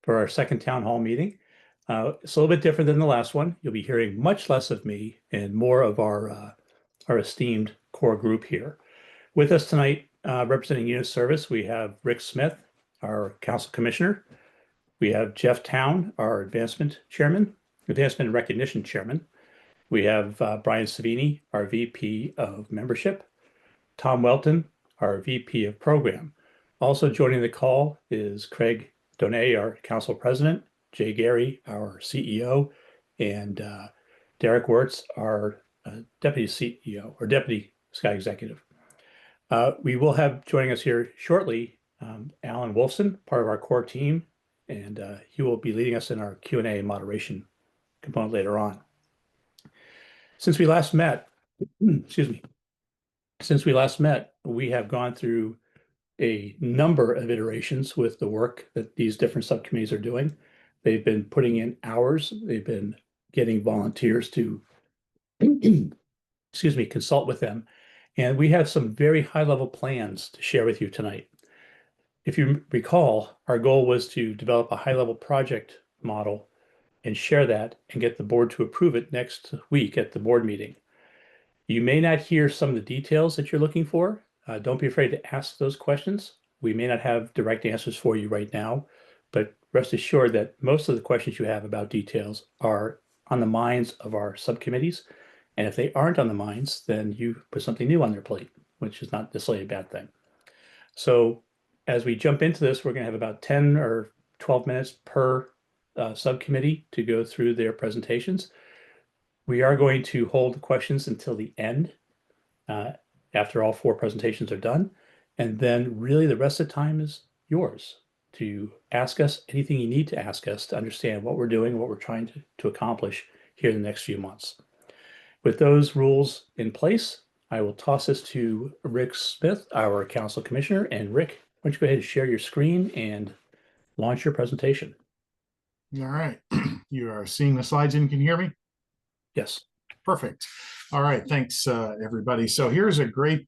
our second town hall meeting. It's a little bit different than the last one. You'll be hearing much less of me and more of our esteemed core group here. With us tonight, representing Unit Service, we have Rick Smith, our Council Commissioner. We have Jeff Town, our Advancement and Recognition Chairman. We have Brian Savini, our VP of Membership. Tom Welton, our VP of Program. Also joining the call is Craig Donay, our Council President, Jay Gary, our CEO, and Derek Wirtz, our Deputy CEO or Deputy Sky Executive. We will have joining us here shortly Alan Wolfson, part of our core team, and he will be leading us in our Q&A moderation component later on. Since we last met, we have gone through a number of iterations with the work that these different subcommittees are doing. They've been putting in hours. They've been getting volunteers to, consult with them. And we have some very high-level plans to share with you tonight. If you recall, our goal was to develop a high-level project model and share that and get the board to approve it next week at the board meeting. You may not hear some of the details that you're looking for. Don't be afraid to ask those questions. We may not have direct answers for you right now, but rest assured that most of the questions you have about details are on the minds of our subcommittees. And if they aren't on the minds, then you put something new on their plate, which is not necessarily a bad thing. So as we jump into this, we're going to have about 10 or 12 minutes per subcommittee to go through their presentations. We are going to hold the questions until the end, after all 4 presentations are done. And then really the rest of the time is yours to ask us anything you need to ask us to understand what we're doing, what we're trying to accomplish here in the next few months. With those rules in place, I will toss this to Rick Smith, our Council Commissioner. And Rick, why don't you go ahead and share your screen and launch your presentation. All right. You are seeing the slides and can hear me? Yes. Perfect. All right. Thanks, everybody. So here's a great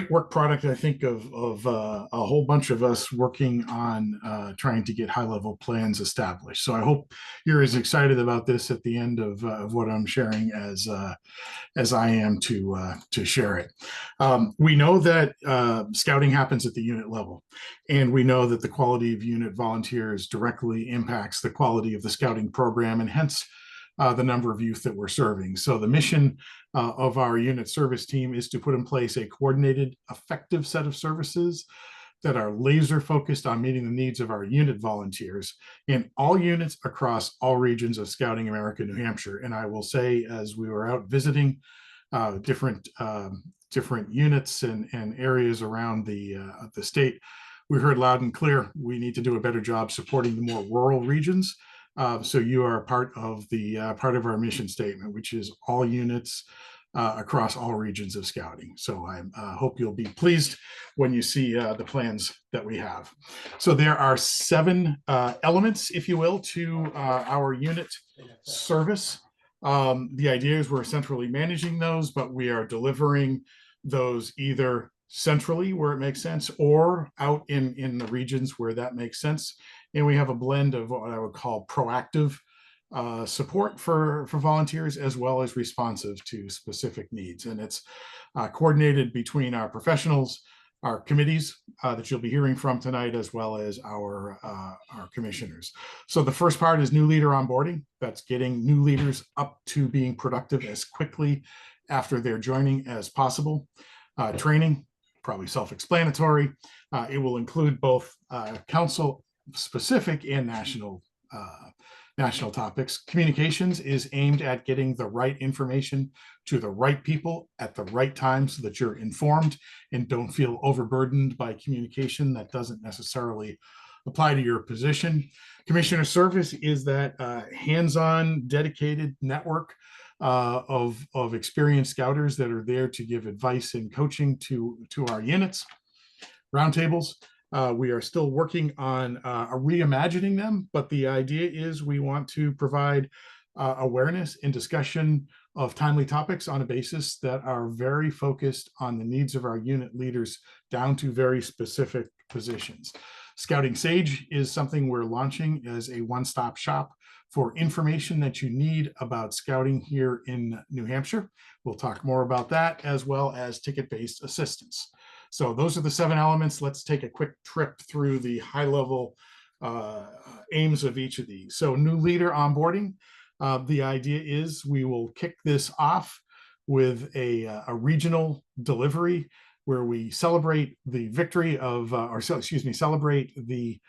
work product, I think, of a whole bunch of us working on trying to get high-level plans established. So I hope you're as excited about this at the end of what I'm sharing as I am to share it. We know that scouting happens at the unit level, and we know that the quality of unit volunteers directly impacts the quality of the scouting program, and hence the number of youth that we're serving. So the mission of our unit service team is to put in place a coordinated, effective set of services that are laser focused on meeting the needs of our unit volunteers in all units across all regions of Scouting America, New Hampshire. And I will say, as we were out visiting different units and areas around the state, we heard loud and clear, we need to do a better job supporting the more rural regions. So you are part of our mission statement, which is all units across all regions of scouting. So I hope you'll be pleased when you see the plans that we have. So there are 7 elements, if you will, to our unit service. The idea is we're centrally managing those, but we are delivering those either centrally where it makes sense or out in the regions where that makes sense. And we have a blend of what I would call proactive support for volunteers, as well as responsive to specific needs. And it's coordinated between our professionals, our committees that you'll be hearing from tonight, as well as our commissioners. So the first part is new leader onboarding. That's getting new leaders up to being productive as quickly after they're joining as possible. Training, probably self-explanatory. It will include both council specific and national topics. Communications is aimed at getting the right information to the right people at the right time so that you're informed and don't feel overburdened by communication that doesn't necessarily apply to your position. Commissioner service is that hands-on, dedicated network of experienced scouters that are there to give advice and coaching to our units. Roundtables. We are still working on reimagining them, but the idea is we want to provide awareness and discussion of timely topics on a basis that are very focused on the needs of our unit leaders down to very specific positions. Scouting Sage is something we're launching as a one-stop shop for information that you need about scouting here in New Hampshire. We'll talk more about that, as well as ticket-based assistance. So those are the 7 elements. Let's take a quick trip through the high-level aims of each of these. So new leader onboarding. The idea is we will kick this off with a regional delivery where we celebrate the victory of, celebrate the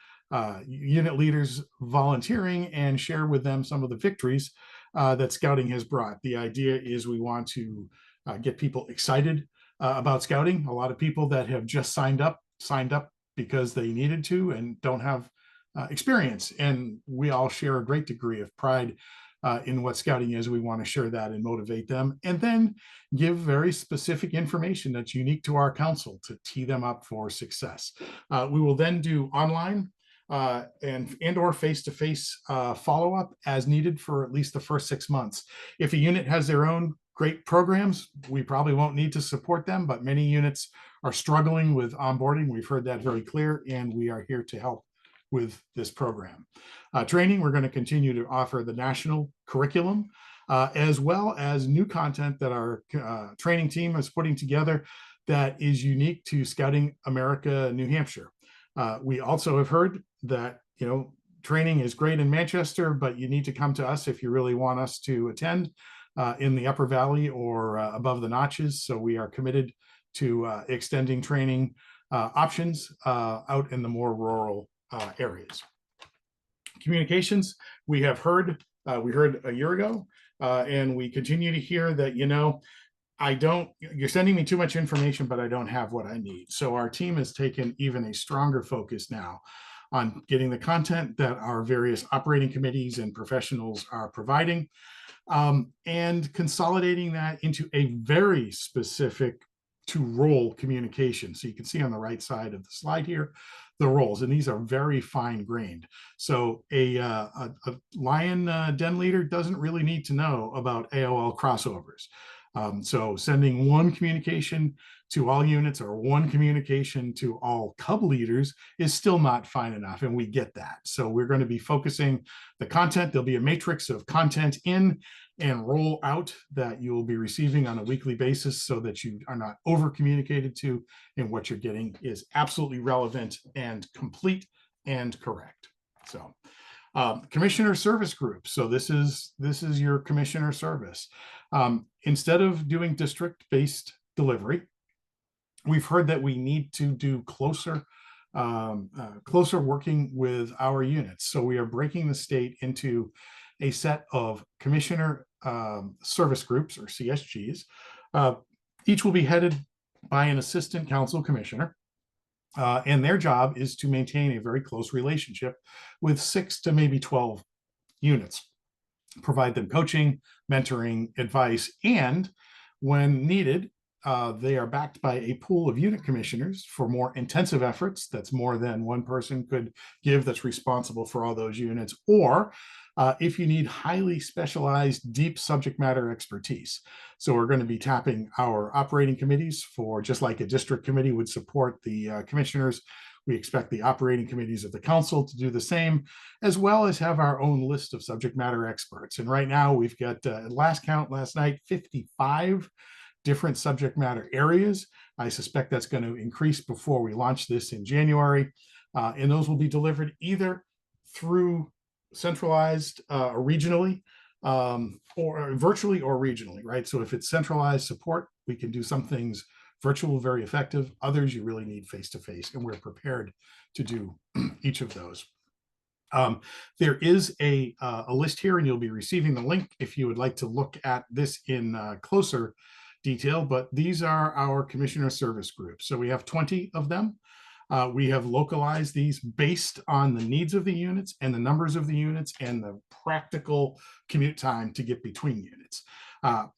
unit leaders volunteering and share with them some of the victories that scouting has brought. The idea is we want to get people excited about scouting. A lot of people that have just signed up because they needed to and don't have experience. And we all share a great degree of pride in what scouting is. We want to share that and motivate them, and then give very specific information that's unique to our council to tee them up for success. We will then do online and or face-to-face follow-up as needed for at least the first 6 months. If a unit has their own great programs, we probably won't need to support them, but many units are struggling with onboarding. We've heard that very clear, and we are here to help with this program. Training, we're going to continue to offer the national curriculum, as well as new content that our training team is putting together that is unique to Scouting America, New Hampshire. We also have heard that, training is great in Manchester, but you need to come to us if you really want us to attend in the Upper Valley or above the notches. So we are committed to extending training options out in the more rural areas. Communications, we heard a year ago, and we continue to hear that, you're sending me too much information, but I don't have what I need. So our team has taken even a stronger focus now on getting the content that our various operating committees and professionals are providing, and consolidating that into a very specific to role communication. So you can see on the right side of the slide here, the roles, and these are very fine grained. So a lion den leader doesn't really need to know about AOL crossovers. So sending one communication to all units or one communication to all cub leaders is still not fine enough, and we get that. So we're going to be focusing the content. There'll be a matrix of content in and roll out that you will be receiving on a weekly basis so that you are not over communicated to, and what you're getting is absolutely relevant and complete and correct. So commissioner service group. So this is your commissioner service. Instead of doing district-based delivery, we've heard that we need to do closer working with our units. So we are breaking the state into a set of commissioner service groups, or CSGs. Each will be headed by an assistant council commissioner. And their job is to maintain a very close relationship with 6 to maybe 12 units, provide them coaching, mentoring, advice, and when needed, they are backed by a pool of unit commissioners for more intensive efforts. That's more than one person could give that's responsible for all those units, or if you need highly specialized, deep subject matter expertise. So we're going to be tapping our operating committees for, just like a district committee would support the commissioners, we expect the operating committees of the council to do the same, as well as have our own list of subject matter experts. And right now we've got, last count last night, 55 different subject matter areas. I suspect that's going to increase before we launch this in January. And those will be delivered either through centralized or regionally, or virtually or regionally, right? So if it's centralized support, we can do some things virtual, very effective. Others you really need face-to-face, and we're prepared to do each of those. There is a list here, and you'll be receiving the link if you would like to look at this in closer detail, but these are our commissioner service groups. So we have 20 of them. We have localized these based on the needs of the units and the numbers of the units and the practical commute time to get between units.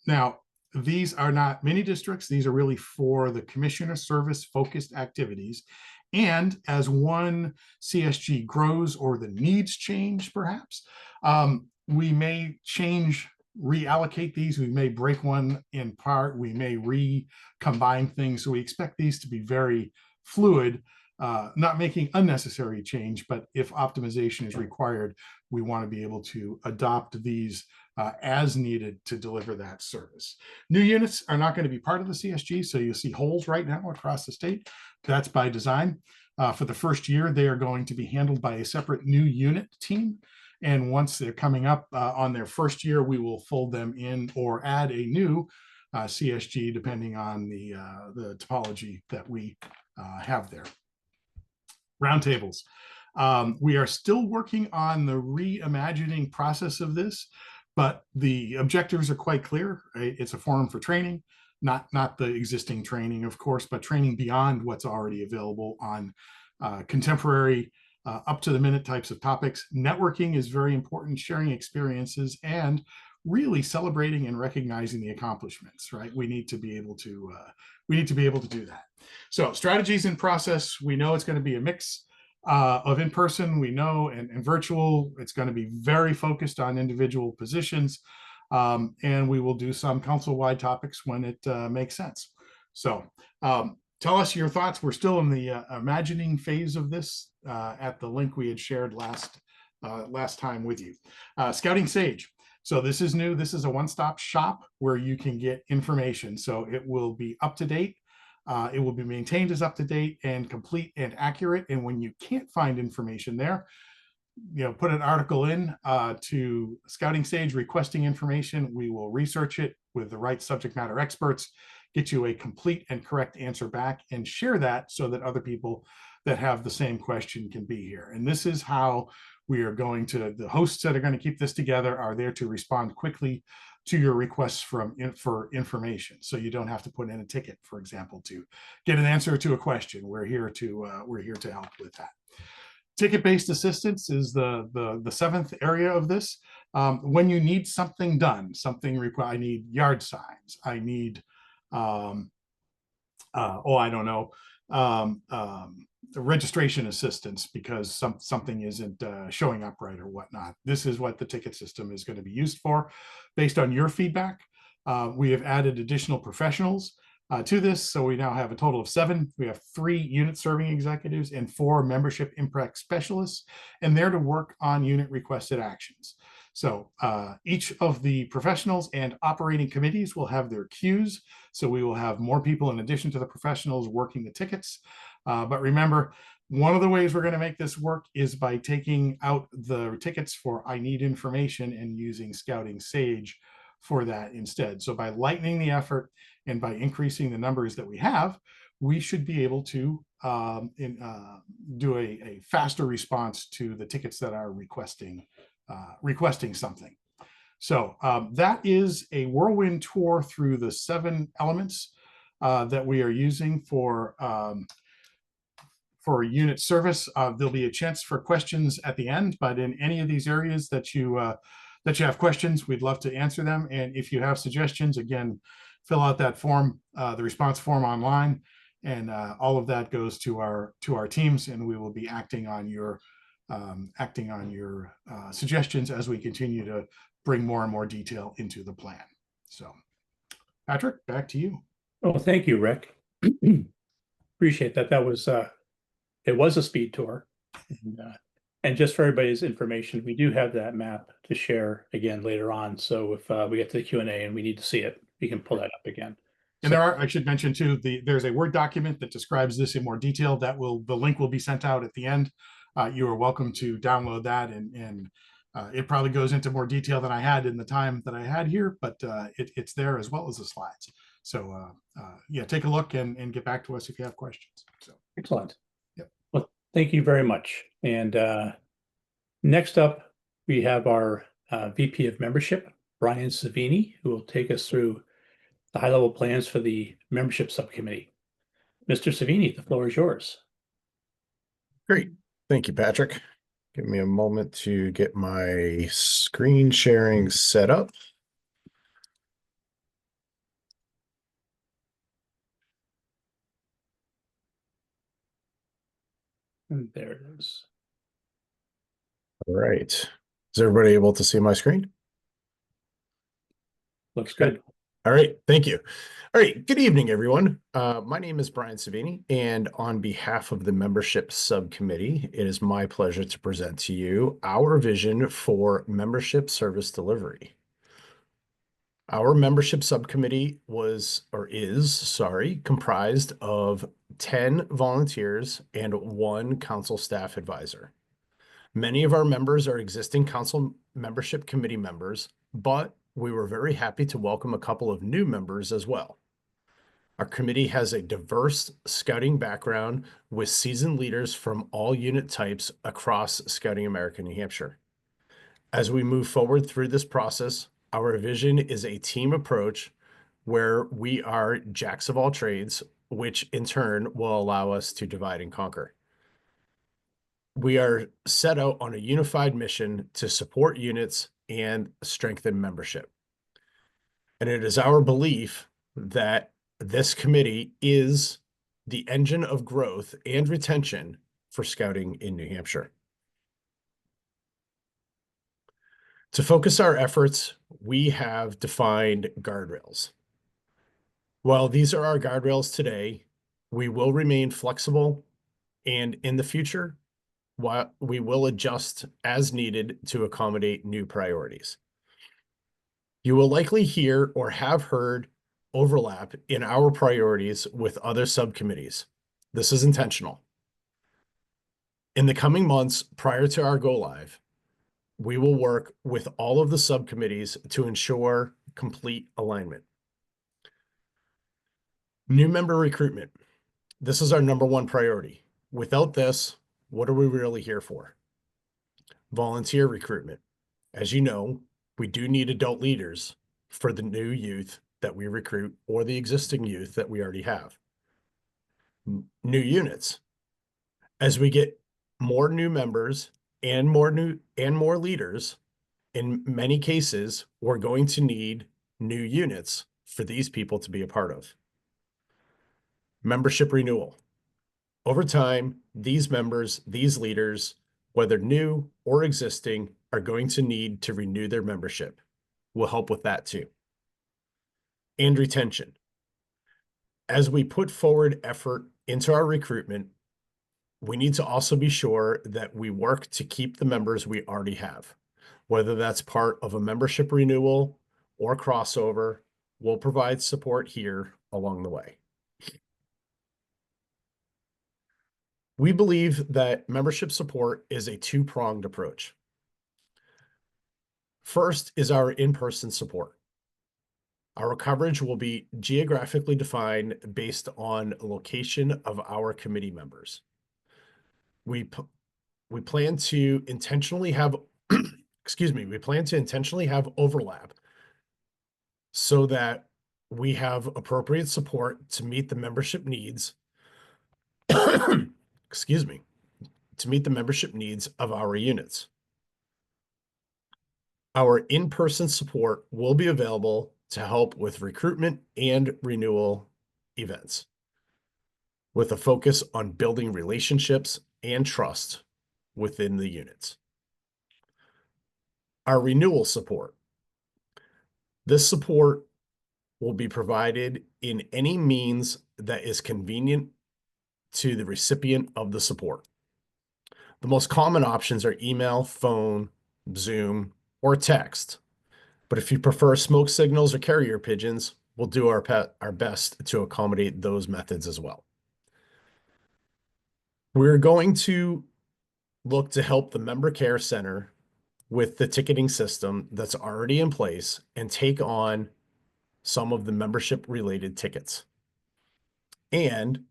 Now, these are not mini districts. These are really for the commissioner service focused activities. And as one CSG grows or the needs change, perhaps, we may change reallocate these. We may break one in part. We may recombine things. So we expect these to be very fluid, not making unnecessary change, but if optimization is required, we want to be able to adopt these as needed to deliver that service. New units are not going to be part of the CSG, so you see holes right now across the state. That's by design. For the first year, they are going to be handled by a separate new unit team. And once they're coming up on their first year, we will fold them in or add a new CSG depending on the topology that we have there. Roundtables. We are still working on the reimagining process of this, but the objectives are quite clear. Right? It's a forum for training, not the existing training, of course, but training beyond what's already available on contemporary, up to the minute types of topics. Networking is very important, sharing experiences, and really celebrating and recognizing the accomplishments. Right? We need to be able to do that. So strategies in process. We know it's going to be a mix of in-person, we know, and virtual. It's going to be very focused on individual positions, and we will do some council-wide topics when it makes sense. So tell us your thoughts. We're still in the imagining phase of this at the link we had shared last time with you. Scouting Sage. So this is new. This is a one-stop shop where you can get information. So it will be up to date. It will be maintained as up to date and complete and accurate. And when you can't find information there, put an article in to Scouting Sage requesting information. We will research it with the right subject matter experts, get you a complete and correct answer back, and share that so that other people that have the same question can be here. And this is how we are going to, the hosts that are going to keep this together are there to respond quickly to your requests for information. So you don't have to put in a ticket, for example, to get an answer to a question. We're here to help with that. Ticket-based assistance is the seventh area of this. When you need something done, I need yard signs. I need, I don't know, the registration assistance because something isn't showing up right or whatnot. This is what the ticket system is going to be used for. Based on your feedback, we have added additional professionals to this. So we now have a total of 7. We have 3 unit serving executives and 4 membership impact specialists, and they're to work on unit requested actions. So each of the professionals and operating committees will have their queues. So we will have more people in addition to the professionals working the tickets. But remember, one of the ways we're going to make this work is by taking out the tickets for I need information and using Scouting Sage for that instead. So by lightening the effort and by increasing the numbers that we have, we should be able to do a faster response to the tickets that are requesting something. So that is a whirlwind tour through the 7 elements that we are using for unit service. There'll be a chance for questions at the end, but in any of these areas that you have questions, we'd love to answer them. And if you have suggestions, again, fill out that form, the response form online, and all of that goes to our teams, and we will be acting on your suggestions as we continue to bring more and more detail into the plan. So, Patrick, back to you. Oh, thank you, Rick. Appreciate that. That was it was a speed tour. And just for everybody's information, we do have that map to share again later on. So if we get to the Q&A and we need to see it, we can pull that up again. And I should mention too, there's a Word document that describes this in more detail. The link will be sent out at the end. You are welcome to download that, and it probably goes into more detail than I had in the time that I had here, but it's there as well as the slides. So yeah, take a look and get back to us if you have questions. So excellent. Yep. Well, thank you very much. And next up, we have our VP of Membership, Brian Savini, who will take us through the high-level plans for the membership subcommittee. Mr. Savini, the floor is yours. Great. Thank you, Patrick. Give me a moment to get my screen sharing set up. And there it is. All right. Is everybody able to see my screen? Looks good. All right, thank you. All right, good evening, everyone. My name is Brian Savini, and on behalf of the membership subcommittee, it is my pleasure to present to you our vision for membership service delivery. Our membership subcommittee is comprised of 10 volunteers and 1 council staff advisor. Many of our members are existing council membership committee members, but we were very happy to welcome a couple of new members as well. Our committee has a diverse scouting background with seasoned leaders from all unit types across Scouting America, New Hampshire. As we move forward through this process, our vision is a team approach where we are jacks of all trades, which in turn will allow us to divide and conquer. We are set out on a unified mission to support units and strengthen membership. And it is our belief that this committee is the engine of growth and retention for scouting in New Hampshire. To focus our efforts, we have defined guardrails. While these are our guardrails today, we will remain flexible, and in the future, we will adjust as needed to accommodate new priorities. You will likely hear or have heard overlap in our priorities with other subcommittees. This is intentional. In the coming months prior to our go live, we will work with all of the subcommittees to ensure complete alignment. New member recruitment. This is our #1 priority. Without this, what are we really here for? Volunteer recruitment. As you know, we do need adult leaders for the new youth that we recruit or the existing youth that we already have. New units. As we get more new members and more leaders, in many cases, we're going to need new units for these people to be a part of. Membership renewal. Over time, these members, these leaders, whether new or existing, are going to need to renew their membership. We'll help with that too. And retention. As we put forward effort into our recruitment, we need to also be sure that we work to keep the members we already have. Whether that's part of a membership renewal or crossover, we'll provide support here along the way. We believe that membership support is a 2-pronged approach. First is our in-person support. Our coverage will be geographically defined based on location of our committee members. We plan to intentionally have, we plan to intentionally have overlap so that we have appropriate support to meet the membership needs, to meet the membership needs of our units. Our in-person support will be available to help with recruitment and renewal events, with a focus on building relationships and trust within the units. Our renewal support. This support will be provided in any means that is convenient to the recipient of the support. The most common options are email, phone, Zoom, or text. But if you prefer smoke signals or carrier pigeons, we'll do our best to accommodate those methods as well. We're going to look to help the member care center with the ticketing system that's already in place and take on some of the membership related tickets. And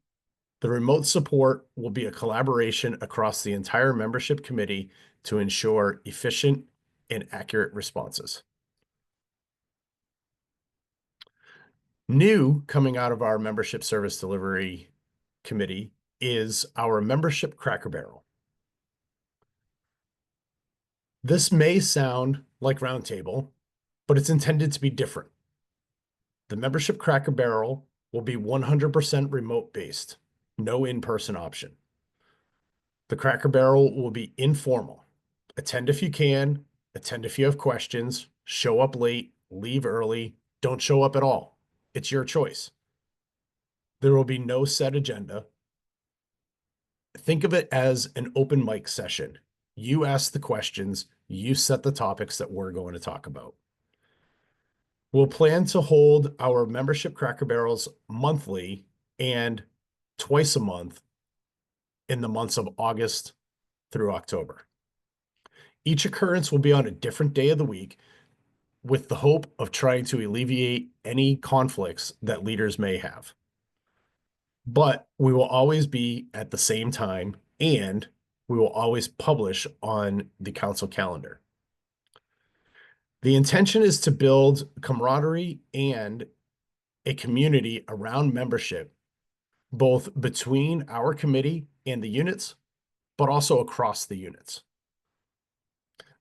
the remote support will be a collaboration across the entire membership committee to ensure efficient and accurate responses. New coming out of our membership service delivery committee is our membership Cracker Barrel. This may sound like Roundtable, but it's intended to be different. The membership Cracker Barrel will be 100% remote based, no in-person option. The Cracker Barrel will be informal. Attend if you can, attend if you have questions, show up late, leave early, Don't show up at all. It's your choice. There will be no set agenda. Think of it as an open mic session. You ask the questions, you set the topics that we're going to talk about. We'll plan to hold our membership Cracker Barrels monthly and twice a month in the months of August through October. Each occurrence will be on a different day of the week with the hope of trying to alleviate any conflicts that leaders may have. But we will always be at the same time, and we will always publish on the council calendar. The intention is to build camaraderie and a community around membership, both between our committee and the units, but also across the units.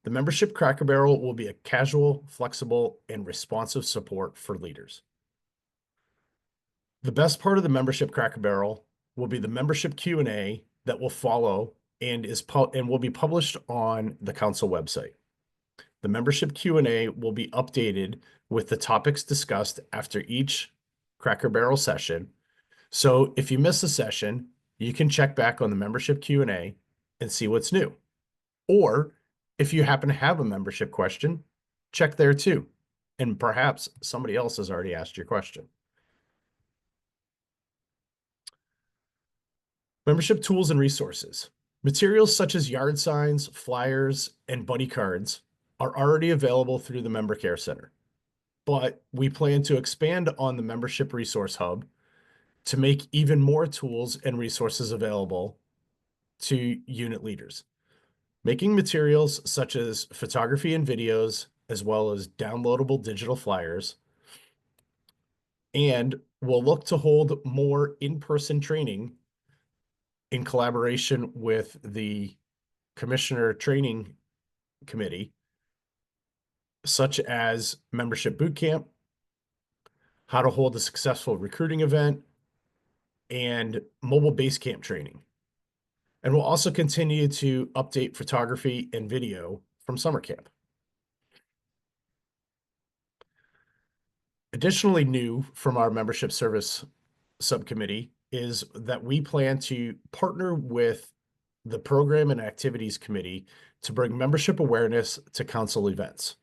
The membership Cracker Barrel will be a casual, flexible, and responsive support for leaders. The best part of the membership Cracker Barrel will be the membership Q&A that will follow and will be published on the council website. The membership Q&A will be updated with the topics discussed after each Cracker Barrel session. So if you miss a session, you can check back on the membership Q&A and see what's new. Or if you happen to have a membership question, check there too. And perhaps somebody else has already asked your question. Membership tools and resources. Materials such as yard signs, flyers, and buddy cards are already available through the Member Care Center. But we plan to expand on the Membership Resource Hub to make even more tools and resources available to unit leaders. Making materials such as photography and videos, as well as downloadable digital flyers. And we'll look to hold more in-person training in collaboration with the Commissioner Training Committee, such as membership boot camp, how to hold a successful recruiting event, and mobile base camp training. And we'll also continue to update photography and video from summer camp. Additionally new from our membership service subcommittee is that we plan to partner with the Program and Activities Committee to bring membership awareness to council events.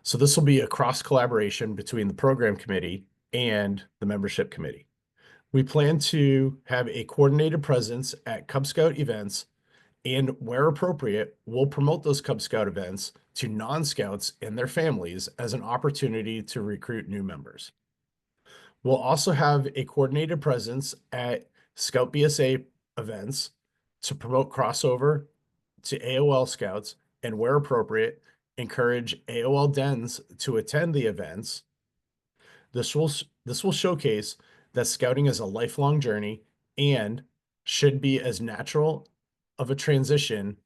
So this will be a cross collaboration between the Program Committee and the Membership Committee. We plan to have a coordinated presence at Cub Scout events, and where appropriate, we'll promote those Cub Scout events to non-Scouts and their families as an opportunity to recruit new members. We'll also have a coordinated presence at Scout BSA events to promote crossover to AOL Scouts, and where appropriate, encourage AOL Dens to attend the events. This will showcase that scouting is a lifelong journey and should be as natural of a transition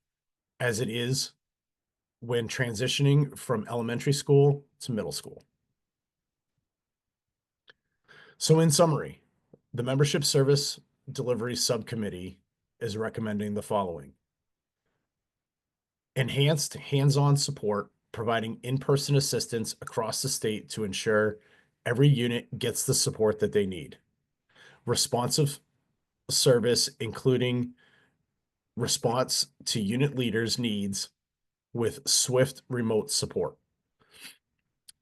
as it is when transitioning from elementary school to middle school. So in summary, the Membership Service Delivery Subcommittee is recommending the following. Enhanced hands-on support, providing in-person assistance across the state to ensure every unit gets the support that they need. Responsive service, including response to unit leaders' needs with swift remote support.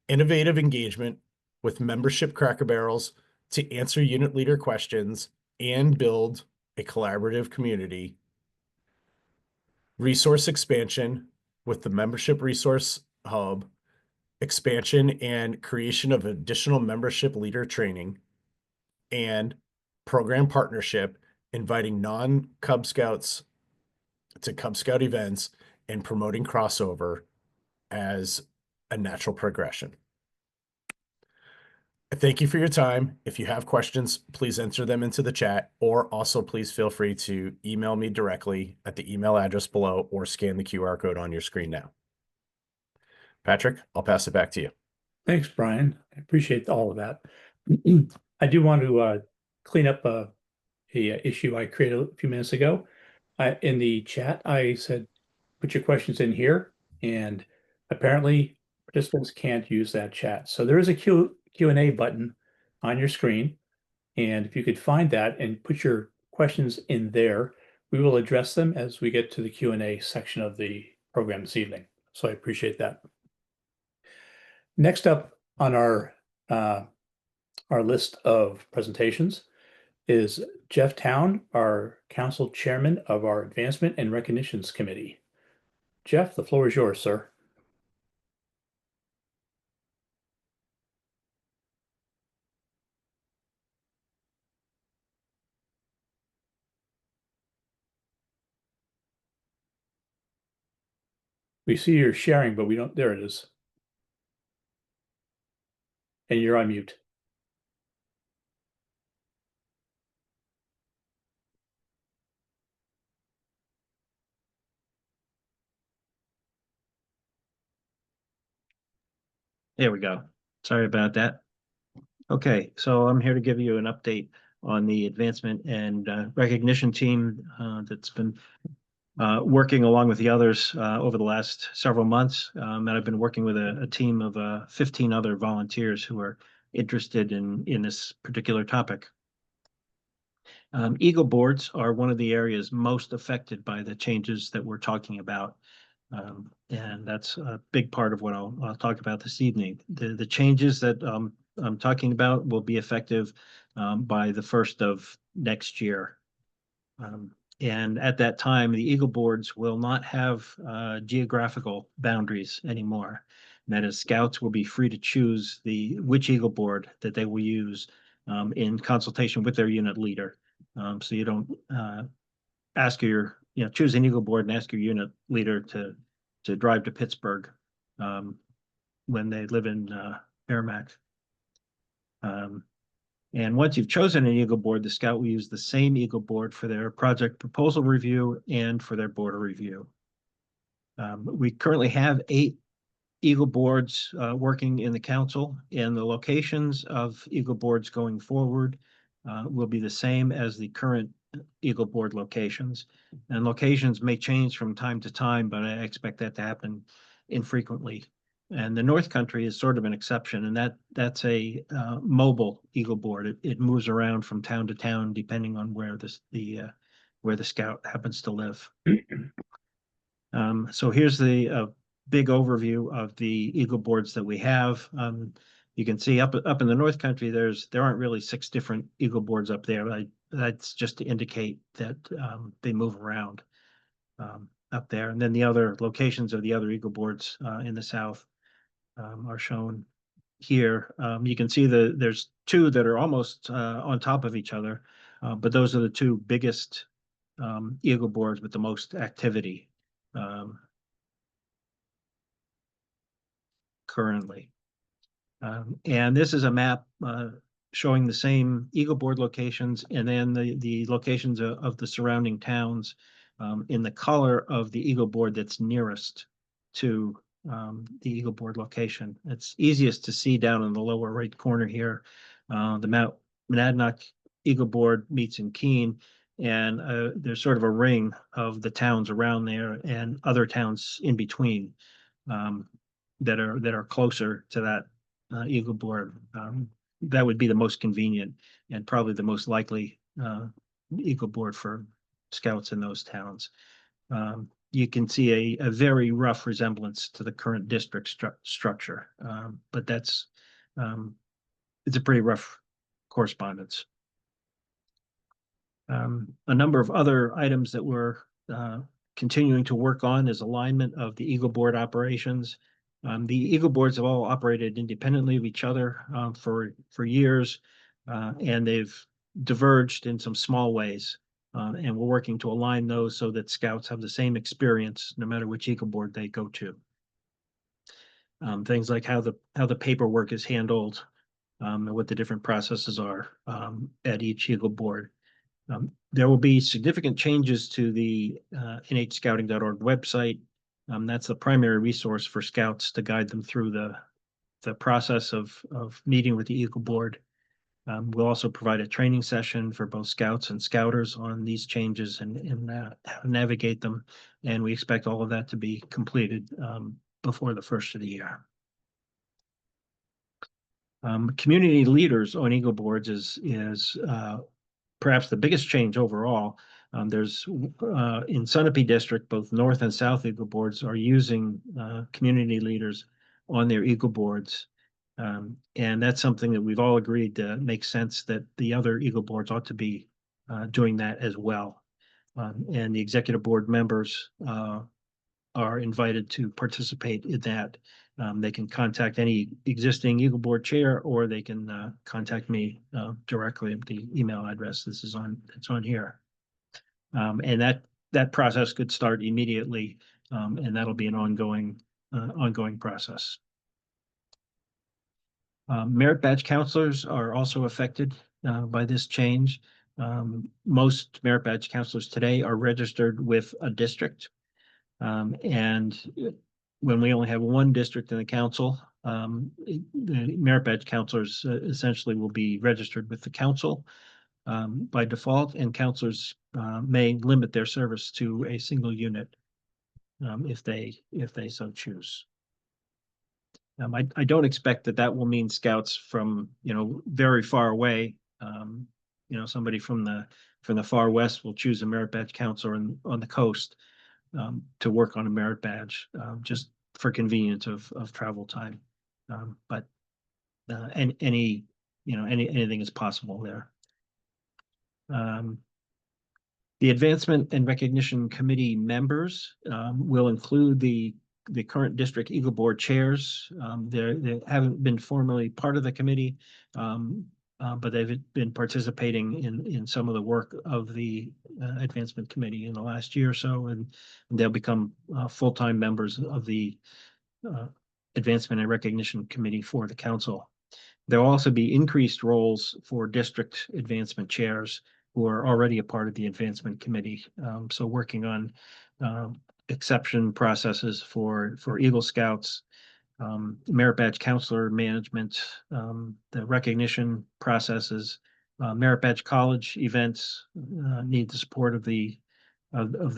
Innovative engagement with membership Cracker Barrels to answer unit leader questions and build a collaborative community. Resource expansion with the Membership Resource Hub, expansion and creation of additional membership leader training, and program partnership, inviting non-Cub Scouts to Cub Scout events and promoting crossover as a natural progression. Thank you for your time. If you have questions, please enter them into the chat, or also please feel free to email me directly at the email address below or scan the QR code on your screen now. Patrick, I'll pass it back to you. Thanks, Brian. I appreciate all of that. I do want to clean up a issue I created a few minutes ago. In the chat, I said, put your questions in here. And apparently participants can't use that chat. So there is a Q&A button on your screen. And if you could find that and put your questions in there, we will address them as we get to the Q&A section of the program this evening. So I appreciate that. Next up on our list of presentations is Jeff Town, our council chairman of our Advancement and Recognitions Committee. Jeff, the floor is yours, sir. We see you're sharing, but we don't, there it is. And you're on mute. There we go. Sorry about that. Okay, so I'm here to give you an update on the advancement and recognition team that's been working along with the others over the last several months. And I've been working with a team of 15 other volunteers who are interested in this particular topic. Eagle boards are one of the areas most affected by the changes that we're talking about. And that's a big part of what I'll talk about this evening. The changes that I'm talking about will be effective by the 1st of next year. And at that time, the Eagle boards will not have geographical boundaries anymore. That is, scouts will be free to choose which Eagle board that they will use in consultation with their unit leader. So you don't choose an Eagle board and ask your unit leader to drive to Pittsburgh when they live in Merrimack. And once you've chosen an Eagle board, the scout will use the same Eagle board for their project proposal review and for their border review. We currently have 8 Eagle boards working in the council, and the locations of Eagle boards going forward will be the same as the current Eagle board locations. And locations may change from time to time, but I expect that to happen infrequently. And the North Country is sort of an exception, and that's a mobile Eagle board. It moves around from town to town depending on where the scout happens to live. So here's the big overview of the Eagle boards that we have. You can see up in the North Country, there aren't really 6 different Eagle boards up there. That's just to indicate that they move around up there. And then the other locations of the other Eagle boards in the South are shown here. You can see there's 2 that are almost on top of each other, but those are the 2 biggest Eagle boards with the most activity currently. And this is a map showing the same Eagle board locations and then the locations of the surrounding towns in the color of the Eagle board that's nearest to the Eagle board location. It's easiest to see down in the lower right corner here. The Mount Monadnock Eagle board meets in Keene, and there's sort of a ring of the towns around there and other towns in between that are closer to that Eagle board. That would be the most convenient and probably the most likely Eagle board for scouts in those towns. You can see a very rough resemblance to the current district structure, but it's a pretty rough correspondence. A number of other items that we're continuing to work on is alignment of the Eagle board operations. The Eagle boards have all operated independently of each other for years, and they've diverged in some small ways. And we're working to align those so that scouts have the same experience no matter which Eagle board they go to. Things like how the paperwork is handled, and what the different processes are at each Eagle board. There will be significant changes to the nhscouting.org website. That's the primary resource for scouts to guide them through the process of meeting with the Eagle board. We'll also provide a training session for both scouts and scouters on these changes and how to navigate them. And we expect all of that to be completed before the 1st of the year. Community leaders on Eagle boards is perhaps the biggest change overall. There's in Sunapee District, both North and South Eagle boards are using community leaders on their Eagle boards. And that's something that we've all agreed makes sense that the other Eagle boards ought to be doing that as well. And the executive board members are invited to participate in that. They can contact any existing Eagle Board chair, or they can contact me directly at the email address. It's on here. And that process could start immediately, and that'll be an ongoing process. Merit badge counselors are also affected by this change. Most merit badge counselors today are registered with a district. And when we only have one district in the council, the merit badge counselors essentially will be registered with the council by default, and counselors may limit their service to a single unit if they so choose. I don't expect that will mean scouts from very far away. Somebody from the far west will choose a merit badge counselor on the coast to work on a merit badge, just for convenience of travel time. But anything is possible there. The Advancement and Recognition Committee members will include the current district Eagle Board chairs. They haven't been formally part of the committee, but they've been participating in some of the work of the Advancement Committee in the last year or so, and they'll become full-time members of the Advancement and Recognition Committee for the council. There'll also be increased roles for district advancement chairs who are already a part of the Advancement Committee. So working on exception processes for Eagle Scouts, merit badge counselor management, the recognition processes, merit badge college events need the support of the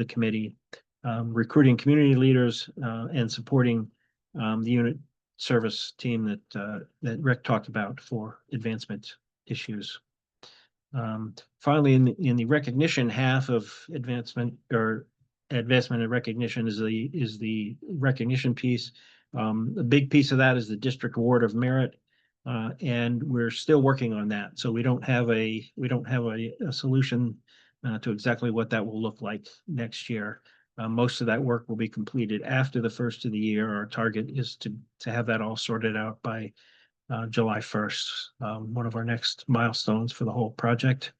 committee, recruiting community leaders and supporting the unit service team that Rick talked about for advancement issues. Finally, in the recognition half of advancement and recognition is the recognition piece. A big piece of that is the district award of merit, and we're still working on that. So we don't have a solution to exactly what that will look like next year. Most of that work will be completed after the first of the year. Our target is to have that all sorted out by July 1st, one of our next milestones for the whole project.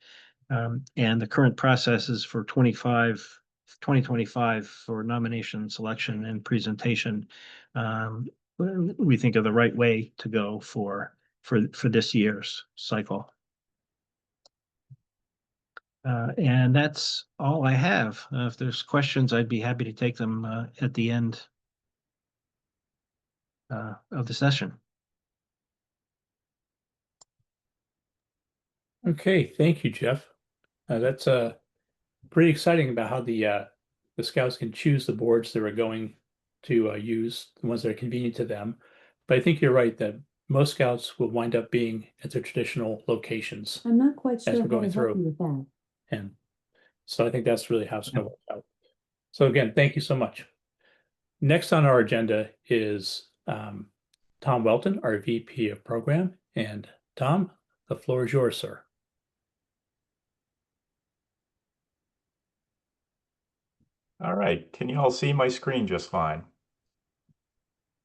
And the current process is for 2025 for nomination, selection, and presentation. We think of the right way to go for this year's cycle. And that's all I have. If there's questions, I'd be happy to take them at the end of the session. Okay, thank you, Jeff. That's pretty exciting about how the scouts can choose the boards they were going to use, the ones that are convenient to them. But I think you're right that most scouts will wind up being at their traditional locations. I'm not quite as sure we're how going to help through. you with that. And so I think that's really how it's going to work out. So again, thank you so much. Next on our agenda is Tom Welton, our VP of Program. And Tom, the floor is yours, sir. All right, can you all see my screen just fine?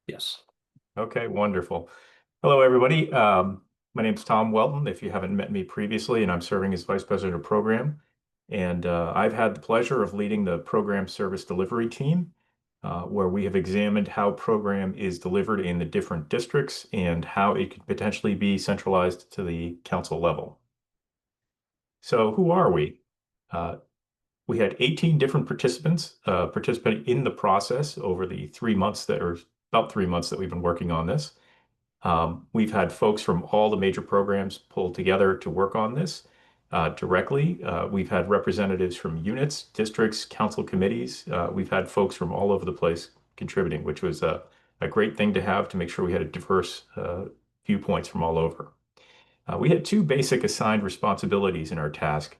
Yes. Okay, wonderful. Hello, everybody. My name's Tom Welton, if you haven't met me previously, and I'm serving as Vice President of Program. And I've had the pleasure of leading the Program Service Delivery Team, where we have examined how program is delivered in the different districts and how it could potentially be centralized to the council level. So who are we? We had 18 different participants participate in the process over the 3 months about 3 months that we've been working on this. We've had folks from all the major programs pulled together to work on this directly. We've had representatives from units, districts, council committees. We've had folks from all over the place contributing, which was a great thing to have to make sure we had a diverse viewpoints from all over. We had two basic assigned responsibilities in our task.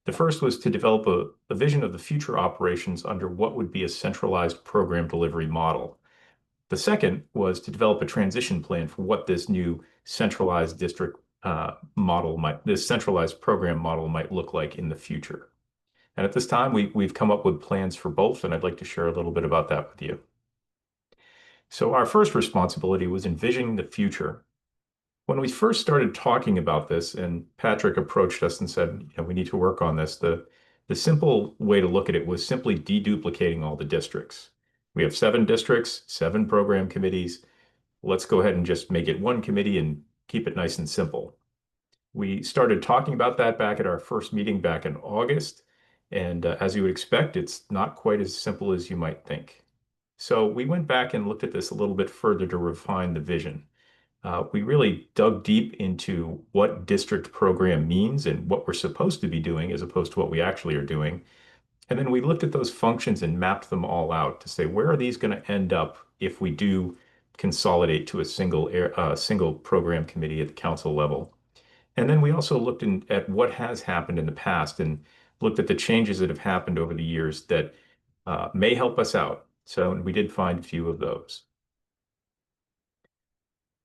The first was to develop a vision of the future operations under what would be a centralized program delivery model. The second was to develop a transition plan for what this new centralized district this centralized program model might look like in the future. And at this time, we've come up with plans for both, and I'd like to share a little bit about that with you. So our first responsibility was envisioning the future. When we first started talking about this, and Patrick approached us and said, we need to work on this, the simple way to look at it was simply deduplicating all the districts. We have 7 districts, 7 program committees. Let's go ahead and just make it one committee and keep it nice and simple. We started talking about that back at our first meeting back in August. And as you would expect, it's not quite as simple as you might think. So we went back and looked at this a little bit further to refine the vision. We really dug deep into what district program means and what we're supposed to be doing as opposed to what we actually are doing. And then we looked at those functions and mapped them all out to say, where are these going to end up if we do consolidate to a single program committee at the council level? And then we also looked at what has happened in the past and looked at the changes that have happened over the years that may help us out. So we did find a few of those.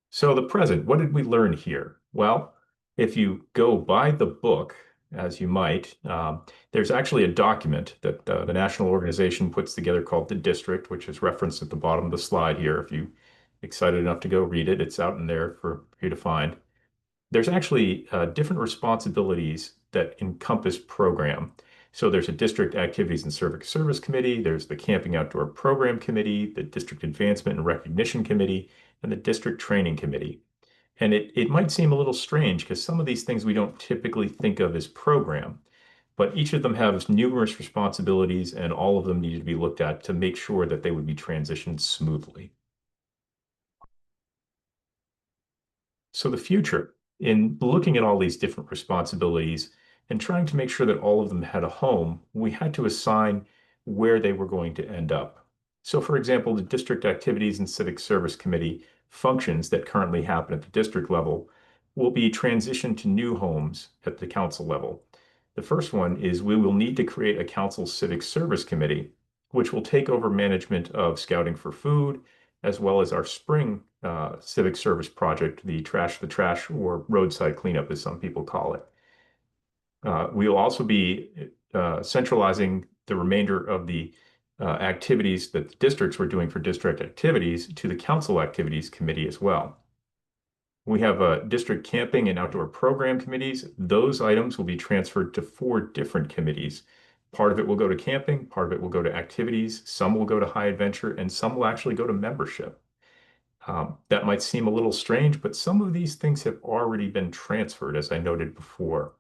So the present, what did we learn here? Well, if you go by the book, as you might, there's actually a document that the national organization puts together called the district, which is referenced at the bottom of the slide here. If you're excited enough to go read it, it's out in there for you to find. There's actually different responsibilities that encompass program. So there's a district activities and civic service committee, there's the camping outdoor program committee, the district advancement and recognition committee, and the district training committee. And it might seem a little strange because some of these things we don't typically think of as program, but each of them has numerous responsibilities and all of them need to be looked at to make sure that they would be transitioned smoothly. So the future, in looking at all these different responsibilities and trying to make sure that all of them had a home, we had to assign where they were going to end up. So for example, the District Activities and Civic Service Committee functions that currently happen at the district level will be transitioned to new homes at the council level. The first one is we will need to create a council civic service committee, which will take over management of scouting for food, as well as our spring civic service project, the Trash the Trash or roadside cleanup, as some people call it. We will also be centralizing the remainder of the activities that the districts were doing for district activities to the council activities committee as well. We have district camping and outdoor program committees. Those items will be transferred to 4 different committees. Part of it will go to camping, part of it will go to activities, some will go to high adventure, and some will actually go to membership. That might seem a little strange, but some of these things have already been transferred, as I noted before.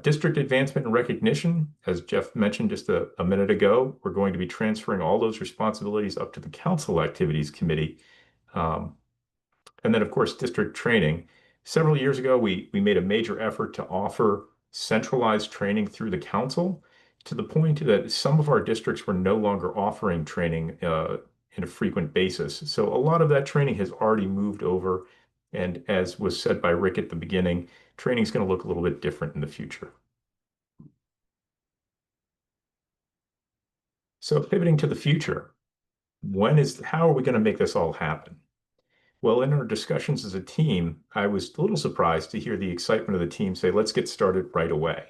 District advancement and recognition, as Jeff mentioned just a minute ago, we're going to be transferring all those responsibilities up to the council activities committee. And then, of course, district training. Several years ago, we made a major effort to offer centralized training through the council to the point that some of our districts were no longer offering training in a frequent basis. So a lot of that training has already moved over. And as was said by Rick at the beginning, training is going to look a little bit different in the future. So pivoting to the future, how are we going to make this all happen? Well, in our discussions as a team, I was a little surprised to hear the excitement of the team say, let's get started right away.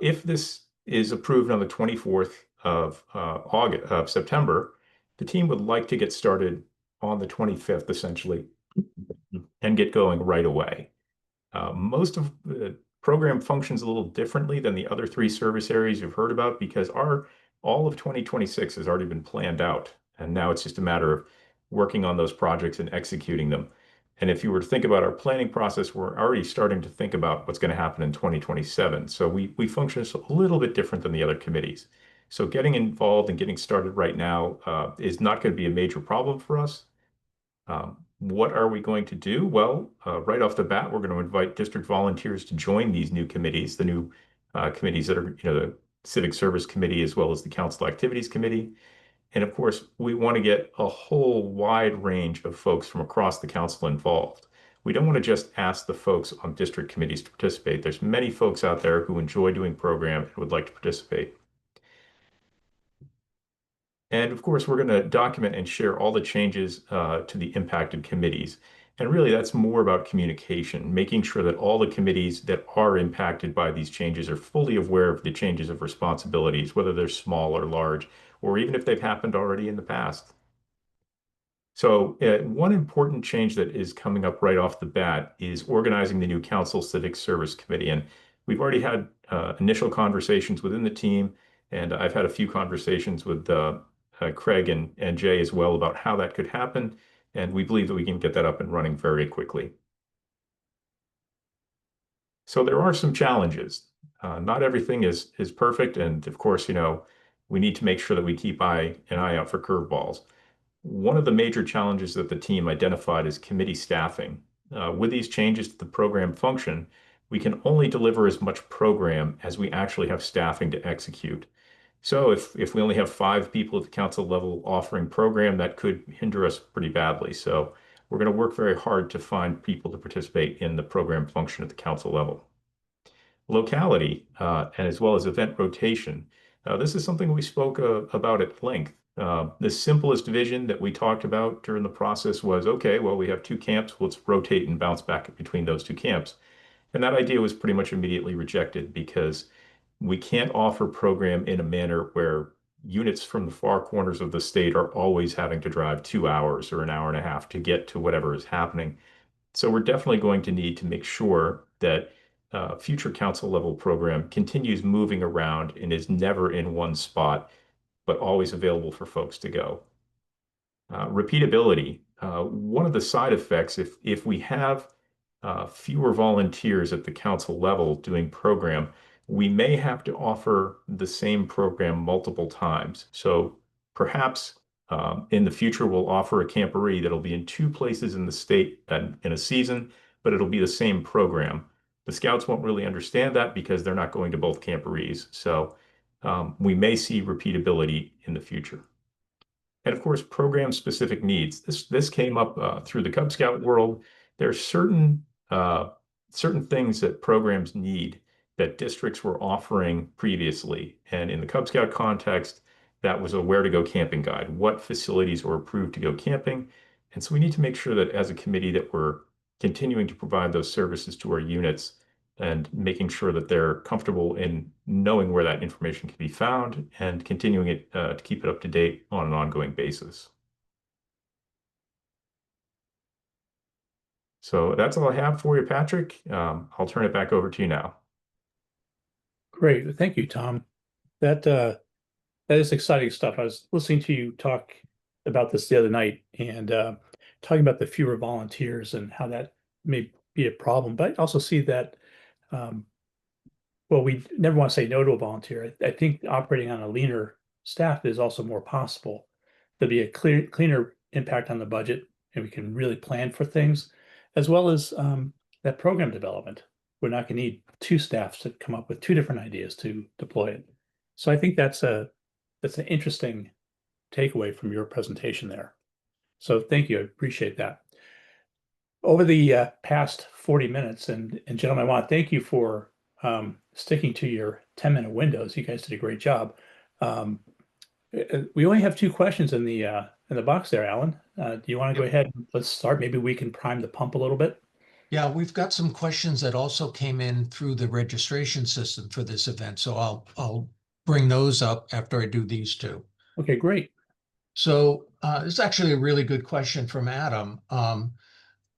If this is approved on the 24th of September, the team would like to get started on the 25th, essentially, and get going right away. Most of the program functions a little differently than the other 3 service areas you've heard about because all of 2026 has already been planned out. And now it's just a matter of working on those projects and executing them. And if you were to think about our planning process, we're already starting to think about what's going to happen in 2027. So we function a little bit different than the other committees. So getting involved and getting started right now is not going to be a major problem for us. What are we going to do? Well, right off the bat, we're going to invite district volunteers to join these new committees, the new committees that are, the Civic Service Committee as well as the Council Activities Committee. And of course, we want to get a whole wide range of folks from across the council involved. we don't want to just ask the folks on district committees to participate. There's many folks out there who enjoy doing program and would like to participate. And of course, we're going to document and share all the changes to the impacted committees. And really, that's more about communication, making sure that all the committees that are impacted by these changes are fully aware of the changes of responsibilities, whether they're small or large, or even if they've happened already in the past. So one important change that is coming up right off the bat is organizing the new Council Civic Service Committee. And we've already had initial conversations within the team, and I've had a few conversations with Craig and Jay as well about how that could happen. And we believe that we can get that up and running very quickly. So there are some challenges. Not everything is perfect. And of course, we need to make sure that we keep an eye out for curveballs. One of the major challenges that the team identified is committee staffing. With these changes to the program function, we can only deliver as much program as we actually have staffing to execute. So if we only have 5 people at the council level offering program, that could hinder us pretty badly. So we're going to work very hard to find people to participate in the program function at the council level. Locality, and as well as event rotation. This is something we spoke about at length. The simplest vision that we talked about during the process was, okay, well, we have 2 camps, let's rotate and bounce back between those 2 camps. And that idea was pretty much immediately rejected because we can't offer program in a manner where units from the far corners of the state are always having to drive 2 hours or an hour and a half to get to whatever is happening. So we're definitely going to need to make sure that future council level program continues moving around and is never in one spot, but always available for folks to go. Repeatability. One of the side effects, if we have fewer volunteers at the council level doing program, we may have to offer the same program multiple times. So perhaps in the future, we'll offer a camporee that'll be in 2 places in the state in a season, but it'll be the same program. The scouts won't really understand that because they're not going to both camporees. So we may see repeatability in the future. And of course, program specific needs. This came up through the Cub Scout world. There are certain things that programs need that districts were offering previously. And in the Cub Scout context, that was a where to go camping guide. What facilities were approved to go camping? And so we need to make sure that as a committee that we're continuing to provide those services to our units and making sure that they're comfortable in knowing where that information can be found and continuing it to keep it up to date on an ongoing basis. So that's all I have for you, Patrick. I'll turn it back over to you now. Great. Thank you, Tom. That is exciting stuff. I was listening to you talk about this the other night and talking about the fewer volunteers and how that may be a problem. But I also see that, well, we never want to say no to a volunteer. I think operating on a leaner staff is also more possible. There'll be a cleaner impact on the budget, and we can really plan for things, as well as that program development. We're not going to need 2 staffs to come up with 2 different ideas to deploy it. So I think that's an interesting takeaway from your presentation there. So thank you. I appreciate that. Over the past 40 minutes, and gentlemen, I want to thank you for sticking to your 10-minute windows. You guys did a great job. We only have 2 questions in the box there, Alan. Do you want to go ahead and let's start? Maybe we can prime the pump a little bit. Yeah, we've got some questions that also came in through the registration system for this event. So I'll bring those up after I do these 2. Okay, great. So this is actually a really good question from Adam.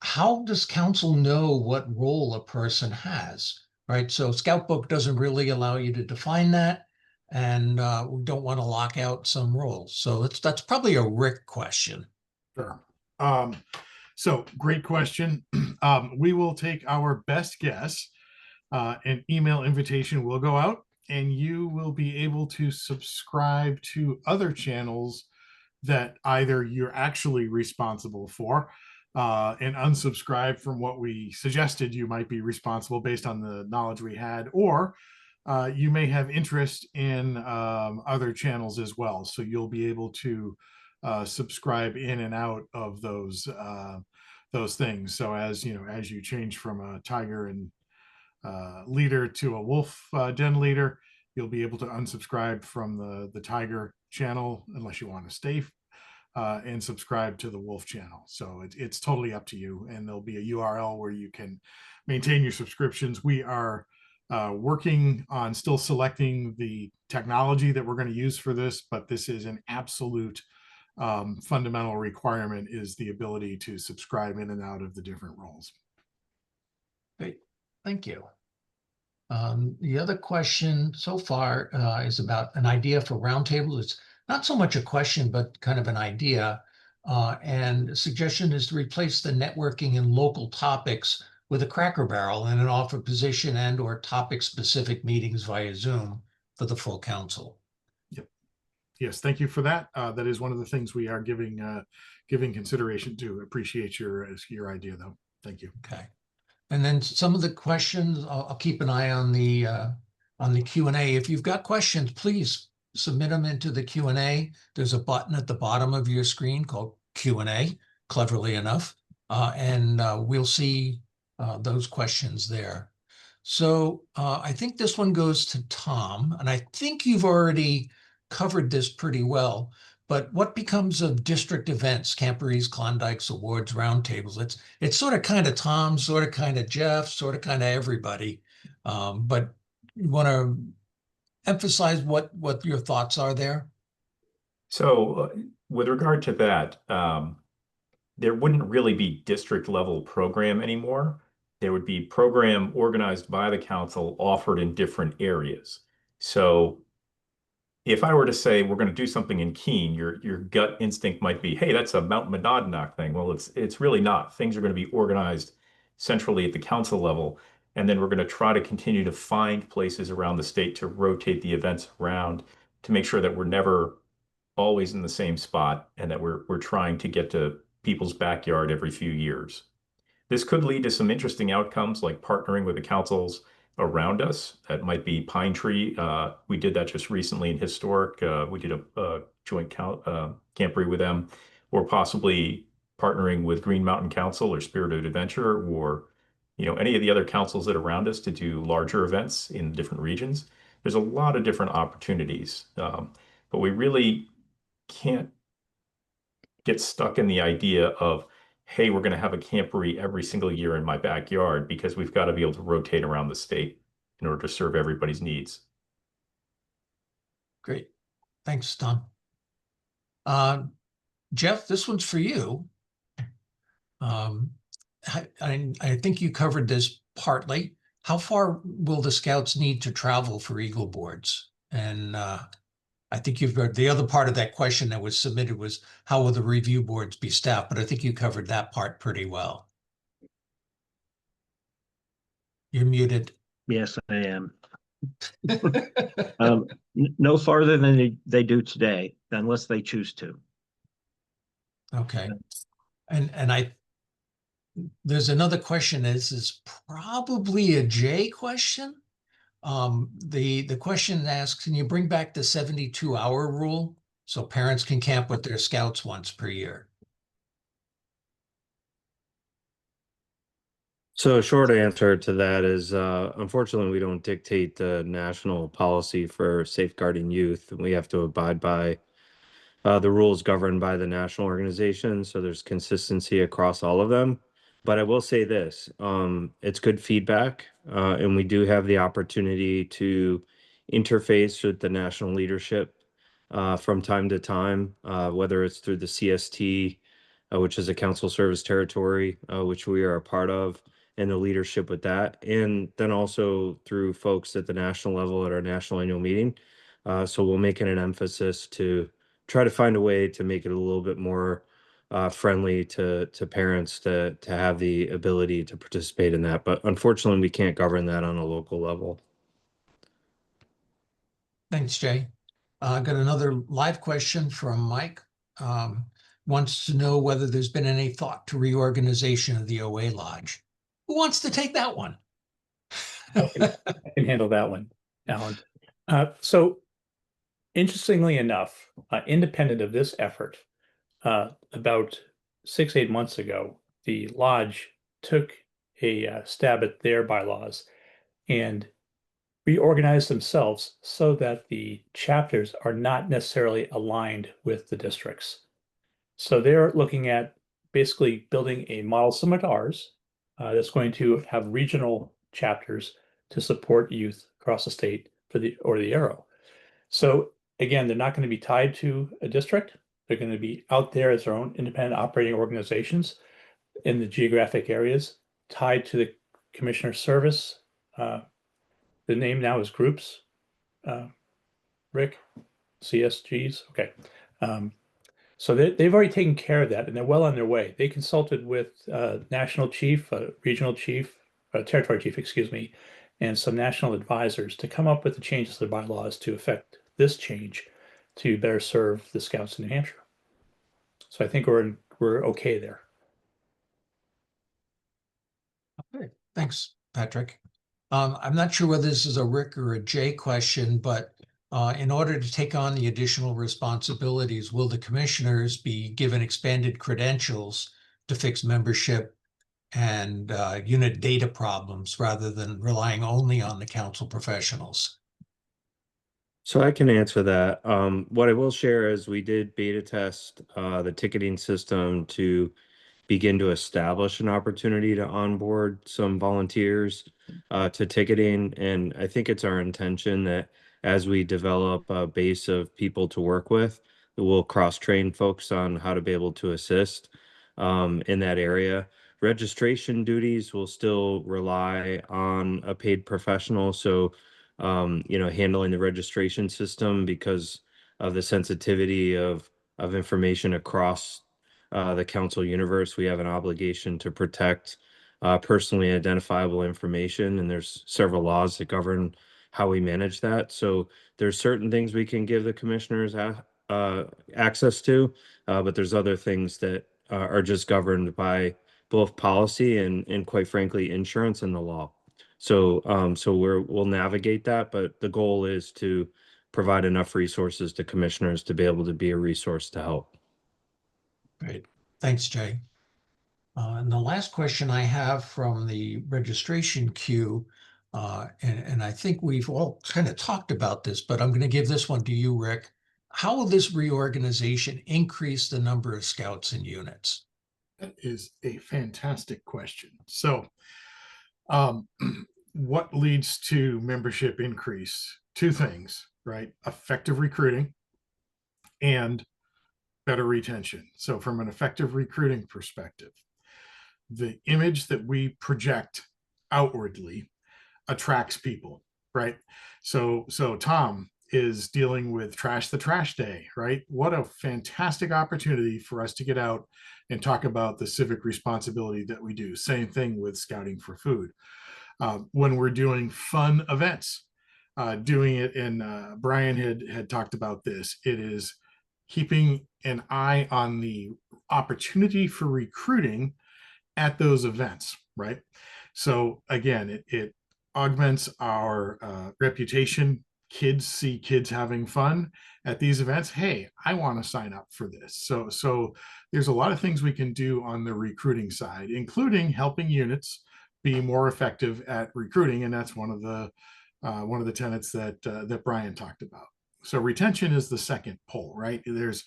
How does council know what role a person has, right? So Scout Book doesn't really allow you to define that, and we don't want to lock out some roles. So that's probably a Rick question. Sure. So great question. We will take our best guess. An email invitation will go out, and you will be able to subscribe to other channels that either you're actually responsible for and unsubscribe from what we suggested you might be responsible based on the knowledge we had, or you may have interest in other channels as well. So you'll be able to subscribe in and out of those things. So as you know, as you change from a tiger and leader to a wolf den leader, you'll be able to unsubscribe from the tiger channel unless you want to stay and subscribe to the wolf channel. So it's totally up to you. And there'll be a URL where you can maintain your subscriptions. We are working on still selecting the technology that we're going to use for this, but this is an absolute fundamental requirement, is the ability to subscribe in and out of the different roles. Great, thank you. The other question so far is about an idea for roundtable. It's not so much a question, but kind of an idea. And the suggestion is to replace the networking and local topics with a Cracker Barrel and an offer position and or topic specific meetings via Zoom for the full council. Yep. Yes, thank you for that. That is one of the things we are giving consideration to. Appreciate your idea, though. Thank you. Okay. And then some of the questions, I'll keep an eye on the Q&A. If you've got questions, please submit them into the Q&A. There's a button at the bottom of your screen called Q&A, cleverly enough, and we'll see those questions there. So I think this one goes to Tom, and I think you've already covered this pretty well. But what becomes of district events, Camporees, Klondikes, awards, roundtables? It's sort of kind of Tom, sort of kind of Jeff, sort of kind of everybody. But you want to emphasize what your thoughts are there? So with regard to that, there wouldn't really be district level program anymore. There would be program organized by the council offered in different areas. So if I were to say we're going to do something in Keene, your gut instinct might be, hey, that's a Mount Monadnock thing. Well, it's really not. Things are going to be organized centrally at the council level, and then we're going to try to continue to find places around the state to rotate the events around to make sure that we're never always in the same spot and that we're trying to get to people's backyard every few years. This could lead to some interesting outcomes like partnering with the councils around us. That might be Pine Tree. We did that just recently in Historic. We did a joint camporee with them, or possibly partnering with Green Mountain Council or Spirited Adventure, or any of the other councils that are around us to do larger events in different regions. There's a lot of different opportunities, but we really can't get stuck in the idea of, hey, we're going to have a camporee every single year in my backyard, because we've got to be able to rotate around the state in order to serve everybody's needs. Great. Thanks, Tom. Jeff, this one's for you. I think you covered this partly. How far will the scouts need to travel for Eagle boards? And I think you've heard the other part of that question that was submitted was, how will the review boards be staffed? But I think you covered that part pretty well. You're muted. Yes, I am. No farther than they do today, unless they choose to. Okay. And there's another question. This is probably a Jay question. The question asks, can you bring back the 72-hour rule so parents can camp with their scouts once per year? So short answer to that is, unfortunately, we don't dictate the national policy for safeguarding youth. We have to abide by the rules governed by the national organization. So there's consistency across all of them. But I will say this, it's good feedback, and we do have the opportunity to interface with the national leadership from time to time, whether it's through the CST, which is a council service territory, which we are a part of, and the leadership with that, and then also through folks at the national level at our national annual meeting. So we'll make it an emphasis to try to find a way to make it a little bit more friendly to parents to have the ability to participate in that. But unfortunately, we can't govern that on a local level. Thanks, Jay. I got another live question from Mike. Wants to know whether there's been any thought to reorganization of the OA Lodge. Who wants to take that one? I can handle that one, Alan. So interestingly enough, independent of this effort, about 6-8 months ago, the lodge took a stab at their bylaws and reorganized themselves so that the chapters are not necessarily aligned with the districts. So they're looking at basically building a model similar to ours that's going to have regional chapters to support youth across the state for the Arrow. So again, they're not going to be tied to a district. They're going to be out there as their own independent operating organizations in the geographic areas tied to the commissioner service. The name now is groups. Rick, CSGs. Okay. So they've already taken care of that, and they're well on their way. They consulted with national chief, regional chief, territory chief, excuse me, and some national advisors to come up with the changes to the bylaws to affect this change to better serve the scouts in New Hampshire. So I think we're okay there. Okay, thanks, Patrick. I'm not sure whether this is a Rick or a Jay question, but in order to take on the additional responsibilities, will the commissioners be given expanded credentials to fix membership and unit data problems rather than relying only on the council professionals? So I can answer that. What I will share is we did beta test the ticketing system to begin to establish an opportunity to onboard some volunteers to ticketing. And I think it's our intention that as we develop a base of people to work with, we'll cross-train folks on how to be able to assist in that area. Registration duties will still rely on a paid professional. So, handling the registration system because of the sensitivity of information across the council universe, we have an obligation to protect personally identifiable information, and there's several laws that govern how we manage that. So there's certain things we can give the commissioners access to, but there's other things that are just governed by both policy and quite frankly, insurance and the law. So we'll navigate that, but the goal is to provide enough resources to commissioners to be able to be a resource to help. Great. Thanks, Jay. And the last question I have from the registration queue, and I think we've all kind of talked about this, but I'm going to give this one to you, Rick. How will this reorganization increase the number of scouts and units? That is a fantastic question. So, what leads to membership increase? Two things, right? Effective recruiting and better retention. So, from an effective recruiting perspective, the image that we project outwardly attracts people, right? So Tom is dealing with Trash the Trash Day, right? What a fantastic opportunity for us to get out and talk about the civic responsibility that we do. Same thing with Scouting for Food. When we're doing fun events, doing it, and Brian had talked about this, it is keeping an eye on the opportunity for recruiting at those events, right? So again, it augments our reputation. Kids see kids having fun at these events. Hey, I want to sign up for this. So there's a lot of things we can do on the recruiting side, including helping units be more effective at recruiting, and that's one of the tenets that Brian talked about. So retention is the second pole, right? There's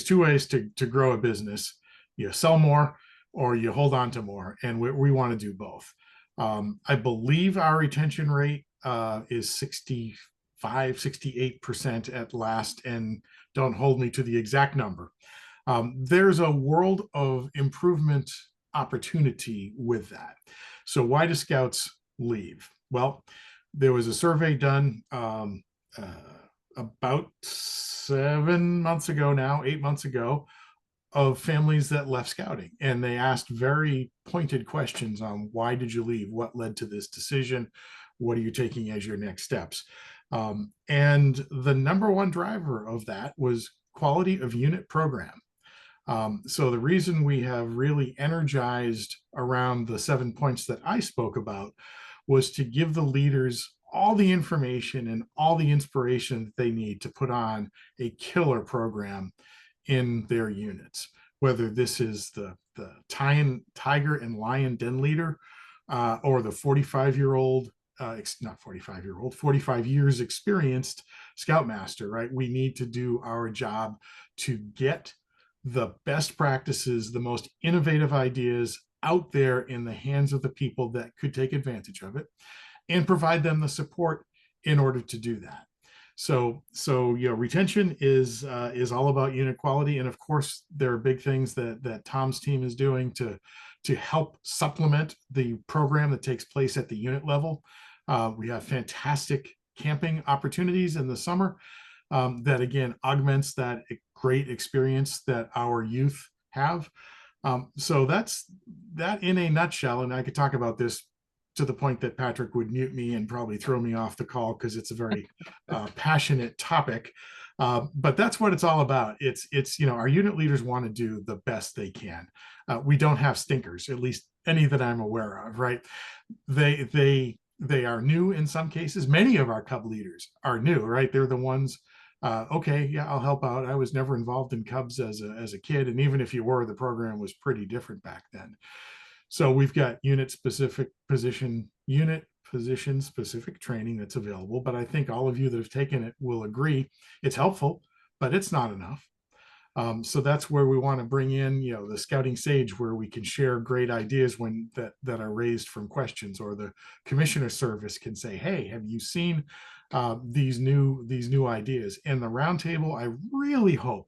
two ways to grow a business. You sell more or you hold on to more, and we want to do both. I believe our retention rate is 68% at last, and don't hold me to the exact number. There's a world of improvement opportunity with that. So why do scouts leave? Well, there was a survey done about 7 months ago now, 8 months ago, of families that left scouting, and they asked very pointed questions on why did you leave, what led to this decision, what are you taking as your next steps, and the number one driver of that was quality of unit program. So the reason we have really energized around the 7 points that I spoke about was to give the leaders all the information and all the inspiration that they need to put on a killer program in their units. whether this is the tiger and lion den leader, or the 45-year-old, not 45-year-old, 45 years experienced scoutmaster, right? We need to do our job to get the best practices, the most innovative ideas out there in the hands of the people that could take advantage of it, and provide them the support in order to do that. So retention is all about unit quality, and of course there are big things that Tom's team is doing to help supplement the program that takes place at the unit level. We have fantastic camping opportunities in the summer that again augments that great experience that our youth have. So that's that in a nutshell, and I could talk about this to the point that Patrick would mute me and probably throw me off the call because it's a very passionate topic. But that's what it's all about. It's our unit leaders want to do the best they can. We don't have stinkers, at least any that I'm aware of, right? They are new in some cases. Many of our cub leaders are new, right? They're the ones. Okay, yeah, I'll help out. I was never involved in cubs as a kid, and even if you were, the program was pretty different back then. So we've got unit specific position specific training that's available. But I think all of you that have taken it will agree it's helpful, but it's not enough. So that's where we want to bring in, the scouting sage, where we can share great ideas when that are raised from questions, or the commissioner service can say, hey, have you seen these new ideas? And the roundtable, I really hope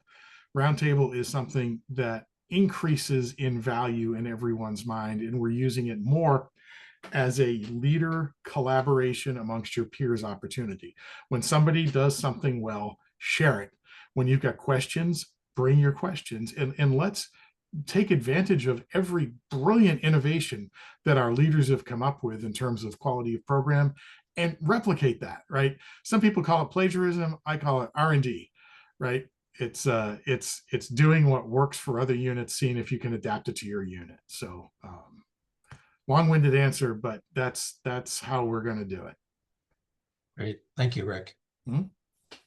roundtable is something that increases in value in everyone's mind, and we're using it more as a leader collaboration amongst your peers opportunity. When somebody does something well, share it. When you've got questions, bring your questions, and let's take advantage of every brilliant innovation that our leaders have come up with in terms of quality of program, and replicate that, right? Some people call it plagiarism. I call it R&D, right? It's doing what works for other units, seeing if you can adapt it to your unit. So long-winded answer, but that's how we're going to do it. Great. Thank you, Rick. Mm-hmm.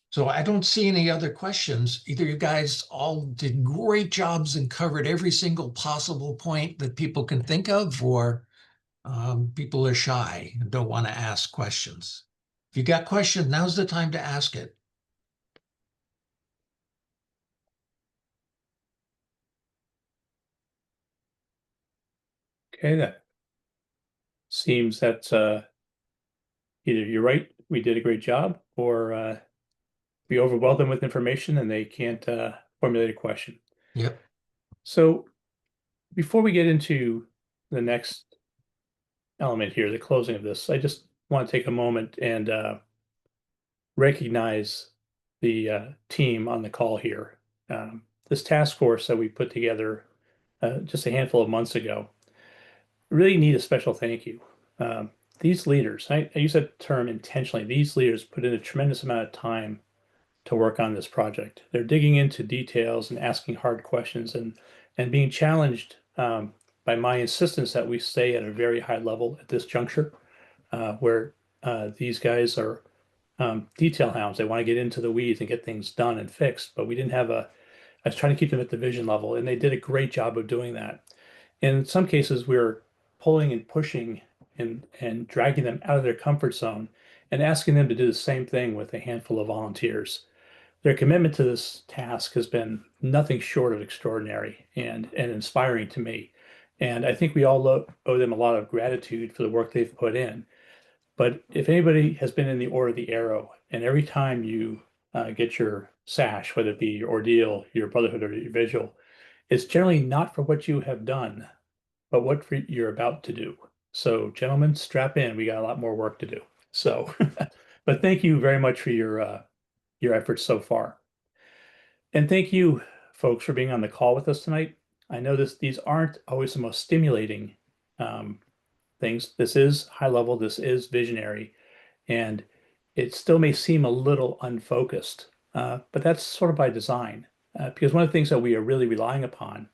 So I don't see any other questions. Either you guys all did great jobs and covered every single possible point that people can think of, or people are shy and don't want to ask questions. If you got questions, now's the time to ask it. Okay, that seems that either you're right, we did a great job, or we overwhelmed them with information and they can't formulate a question. Yep. So before we get into the next element here, the closing of this, I just want to take a moment and recognize the team on the call here. This task force that we put together just a handful of months ago really need a special thank you. These leaders, I use that term intentionally, these leaders put in a tremendous amount of time to work on this project. They're digging into details and asking hard questions, and being challenged by my insistence that we stay at a very high level at this juncture, where these guys are detail hounds. They want to get into the weeds and get things done and fixed, but we didn't have I was trying to keep them at the vision level, and they did a great job of doing that. In some cases, we're pulling and pushing and dragging them out of their comfort zone and asking them to do the same thing with a handful of volunteers. Their commitment to this task has been nothing short of extraordinary and inspiring to me. And I think we all owe them a lot of gratitude for the work they've put in. But if anybody has been in the Order of the Arrow, and every time you get your sash, whether it be your ordeal, your brotherhood, or your vigil, it's generally not for what you have done, but what you're about to do. So, gentlemen, strap in. We got a lot more work to do. So, but thank you very much for your efforts so far. And thank you, folks, for being on the call with us tonight. I know these aren't always the most stimulating things. This is high level, this is visionary, and it still may seem a little unfocused, but that's sort of by design. Because one of the things that we are really relying upon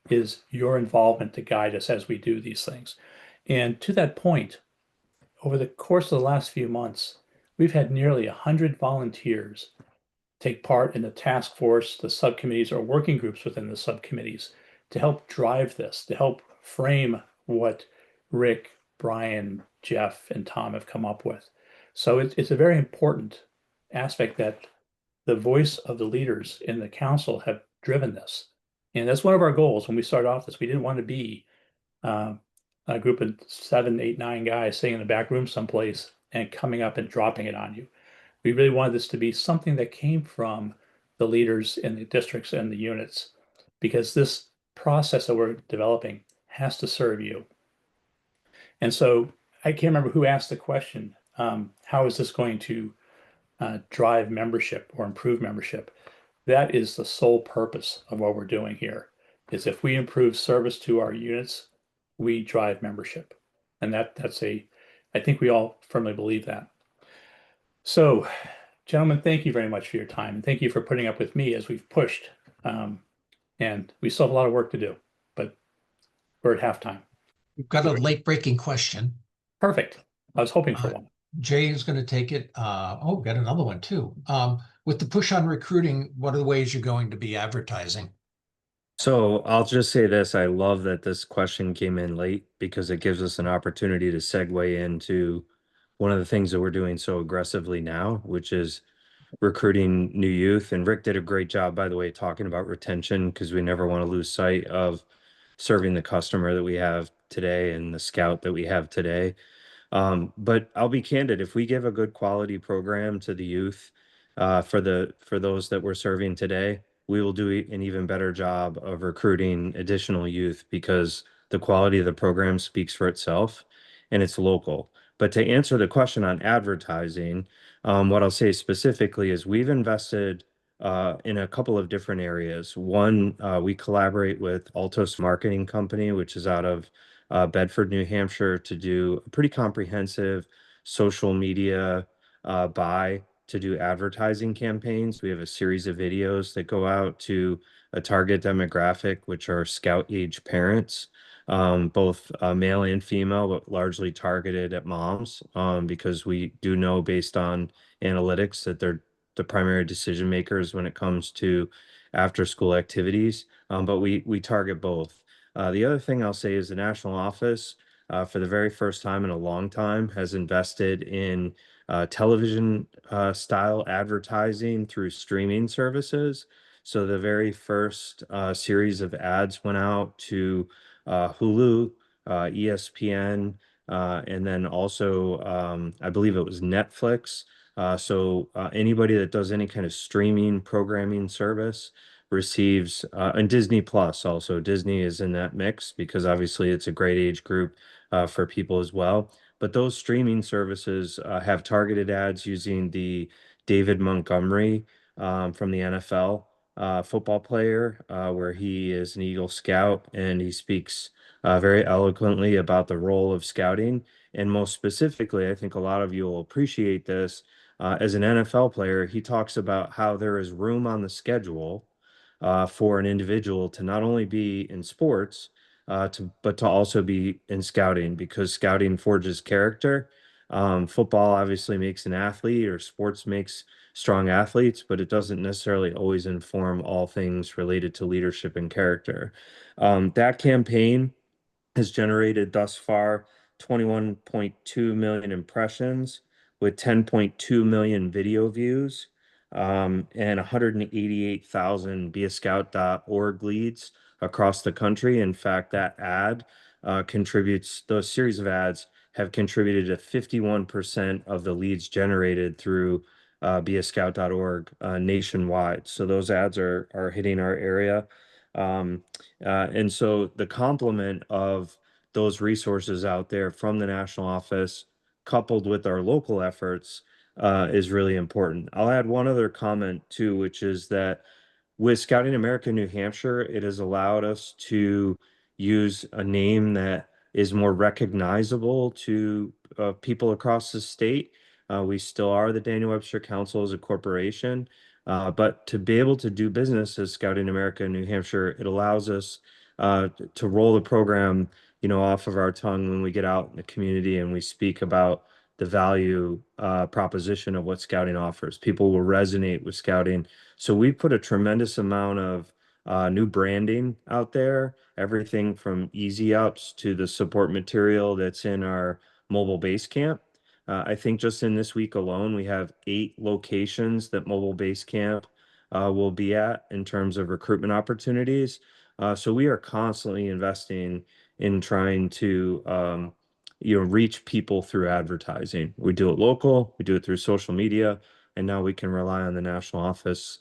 is your involvement to guide us as we do these things. And to that point, over the course of the last few months, we've had nearly 100 volunteers take part in the task force, the subcommittees, or working groups within the subcommittees to help drive this, to help frame what Rick, Brian, Jeff, and Tom have come up with. So it's a very important aspect that the voice of the leaders in the council have driven this. And that's one of our goals when we started off this. We didn't want to be uh, a group of 7, 8, 9 guys sitting in the back room someplace and coming up and dropping it on you. We really wanted this to be something that came from the leaders in the districts and the units, because this process that we're developing has to serve you. And so I can't remember who asked the question, how is this going to drive membership or improve membership? That is the sole purpose of what we're doing here, is if we improve service to our units, we drive membership. And I think we all firmly believe that. So, gentlemen, thank you very much for your time. And thank you for putting up with me as we've pushed. And we still have a lot of work to do, but we're at halftime. We've got a late breaking question. Perfect. I was hoping for one. Jay is going to take it. Got another one too. With the push on recruiting, what are the ways you're going to be advertising? So I'll just say this, I love that this question came in late because it gives us an opportunity to segue into one of the things that we're doing so aggressively now, which is recruiting new youth. And Rick did a great job, by the way, talking about retention, because we never want to lose sight of serving the customer that we have today and the scout that we have today. But I'll be candid, if we give a good quality program to the youth, for those that we're serving today, we will do an even better job of recruiting additional youth because the quality of the program speaks for itself and it's local. But to answer the question on advertising, what I'll say specifically is we've invested in a couple of different areas. One, we collaborate with Altos Marketing Company, which is out of Bedford, New Hampshire, to do a pretty comprehensive social media buy to do advertising campaigns. We have a series of videos that go out to a target demographic, which are Scout age parents, both male and female, but largely targeted at moms, because we do know based on analytics that they're the primary decision makers when it comes to after school activities. But we target both. The other thing I'll say is the national office, for the very first time in a long time, has invested in television style advertising through streaming services. So the very first series of ads went out to Hulu, ESPN, and then also I believe it was Netflix. So anybody that does any kind of streaming programming service receives, and Disney Plus also. Disney is in that mix because obviously it's a great age group for people as well. But those streaming services have targeted ads using the David Montgomery from the NFL football player, where he is an Eagle Scout and he speaks very eloquently about the role of scouting. And most specifically, I think a lot of you will appreciate this. As an NFL player, he talks about how there is room on the schedule for an individual to not only be in sports, but to also be in scouting, because scouting forges character. Football obviously makes an athlete, or sports makes strong athletes, but it doesn't necessarily always inform all things related to leadership and character. That campaign has generated thus far 21.2 million impressions with 10.2 million video views, and 188,000 beascout.org leads across the country. In fact, those series of ads have contributed to 51% of the leads generated through beascout.org nationwide. So those ads are hitting our area. And so the complement of those resources out there from the national office, coupled with our local efforts, is really important. I'll add one other comment too, which is that with Scouting America New Hampshire, it has allowed us to use a name that is more recognizable to people across the state. We still are the Daniel Webster Council as a corporation, but to be able to do business as Scouting America New Hampshire, it allows us to roll the program, off of our tongue when we get out in the community and we speak about the value proposition of what scouting offers. People will resonate with scouting. So we put a tremendous amount of new branding out there, everything from easy ups to the support material that's in our mobile base camp. I think just in this week alone, we have 8 locations that mobile base camp will be at in terms of recruitment opportunities. So we are constantly investing in trying to reach people through advertising. We do it local, we do it through social media, and now we can rely on the national office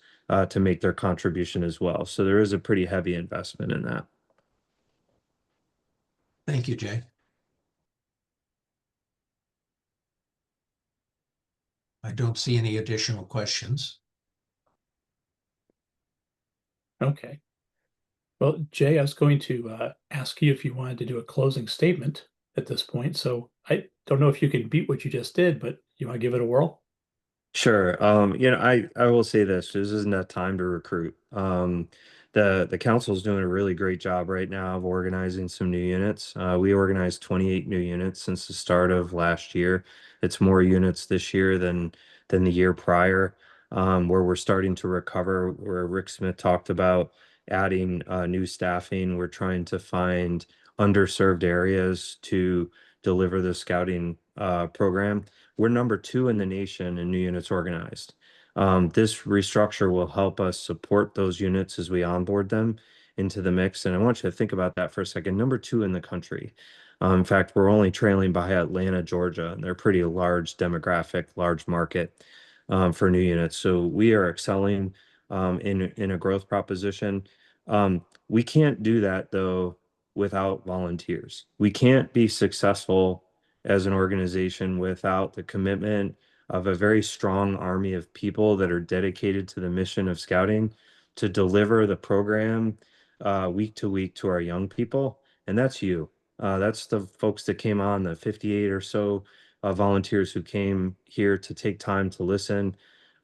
to make their contribution as well. So there is a pretty heavy investment in that. Thank you, Jay. I don't see any additional questions. Okay. Well, Jay, I was going to ask you if you wanted to do a closing statement at this point. So I don't know if you can beat what you just did, but you want to give it a whirl? Sure. I will say this isn't a time to recruit. The council is doing a really great job right now of organizing some new units. We organized 28 new units since the start of last year. It's more units this year than the year prior, where we're starting to recover, where Rick Smith talked about adding new staffing. We're trying to find underserved areas to deliver the scouting program. We're number 2 in the nation in new units organized. This restructure will help us support those units as we onboard them into the mix. And I want you to think about that for a second. Number 2 in the country. In fact, we're only trailing by Atlanta, Georgia, and they're pretty large demographic, large market for new units. So we are excelling in a growth proposition. We can't do that though without volunteers. We can't be successful as an organization without the commitment of a very strong army of people that are dedicated to the mission of scouting to deliver the program week to week to our young people. And that's you. That's the folks that came on, the 58 or so volunteers who came here to take time to listen.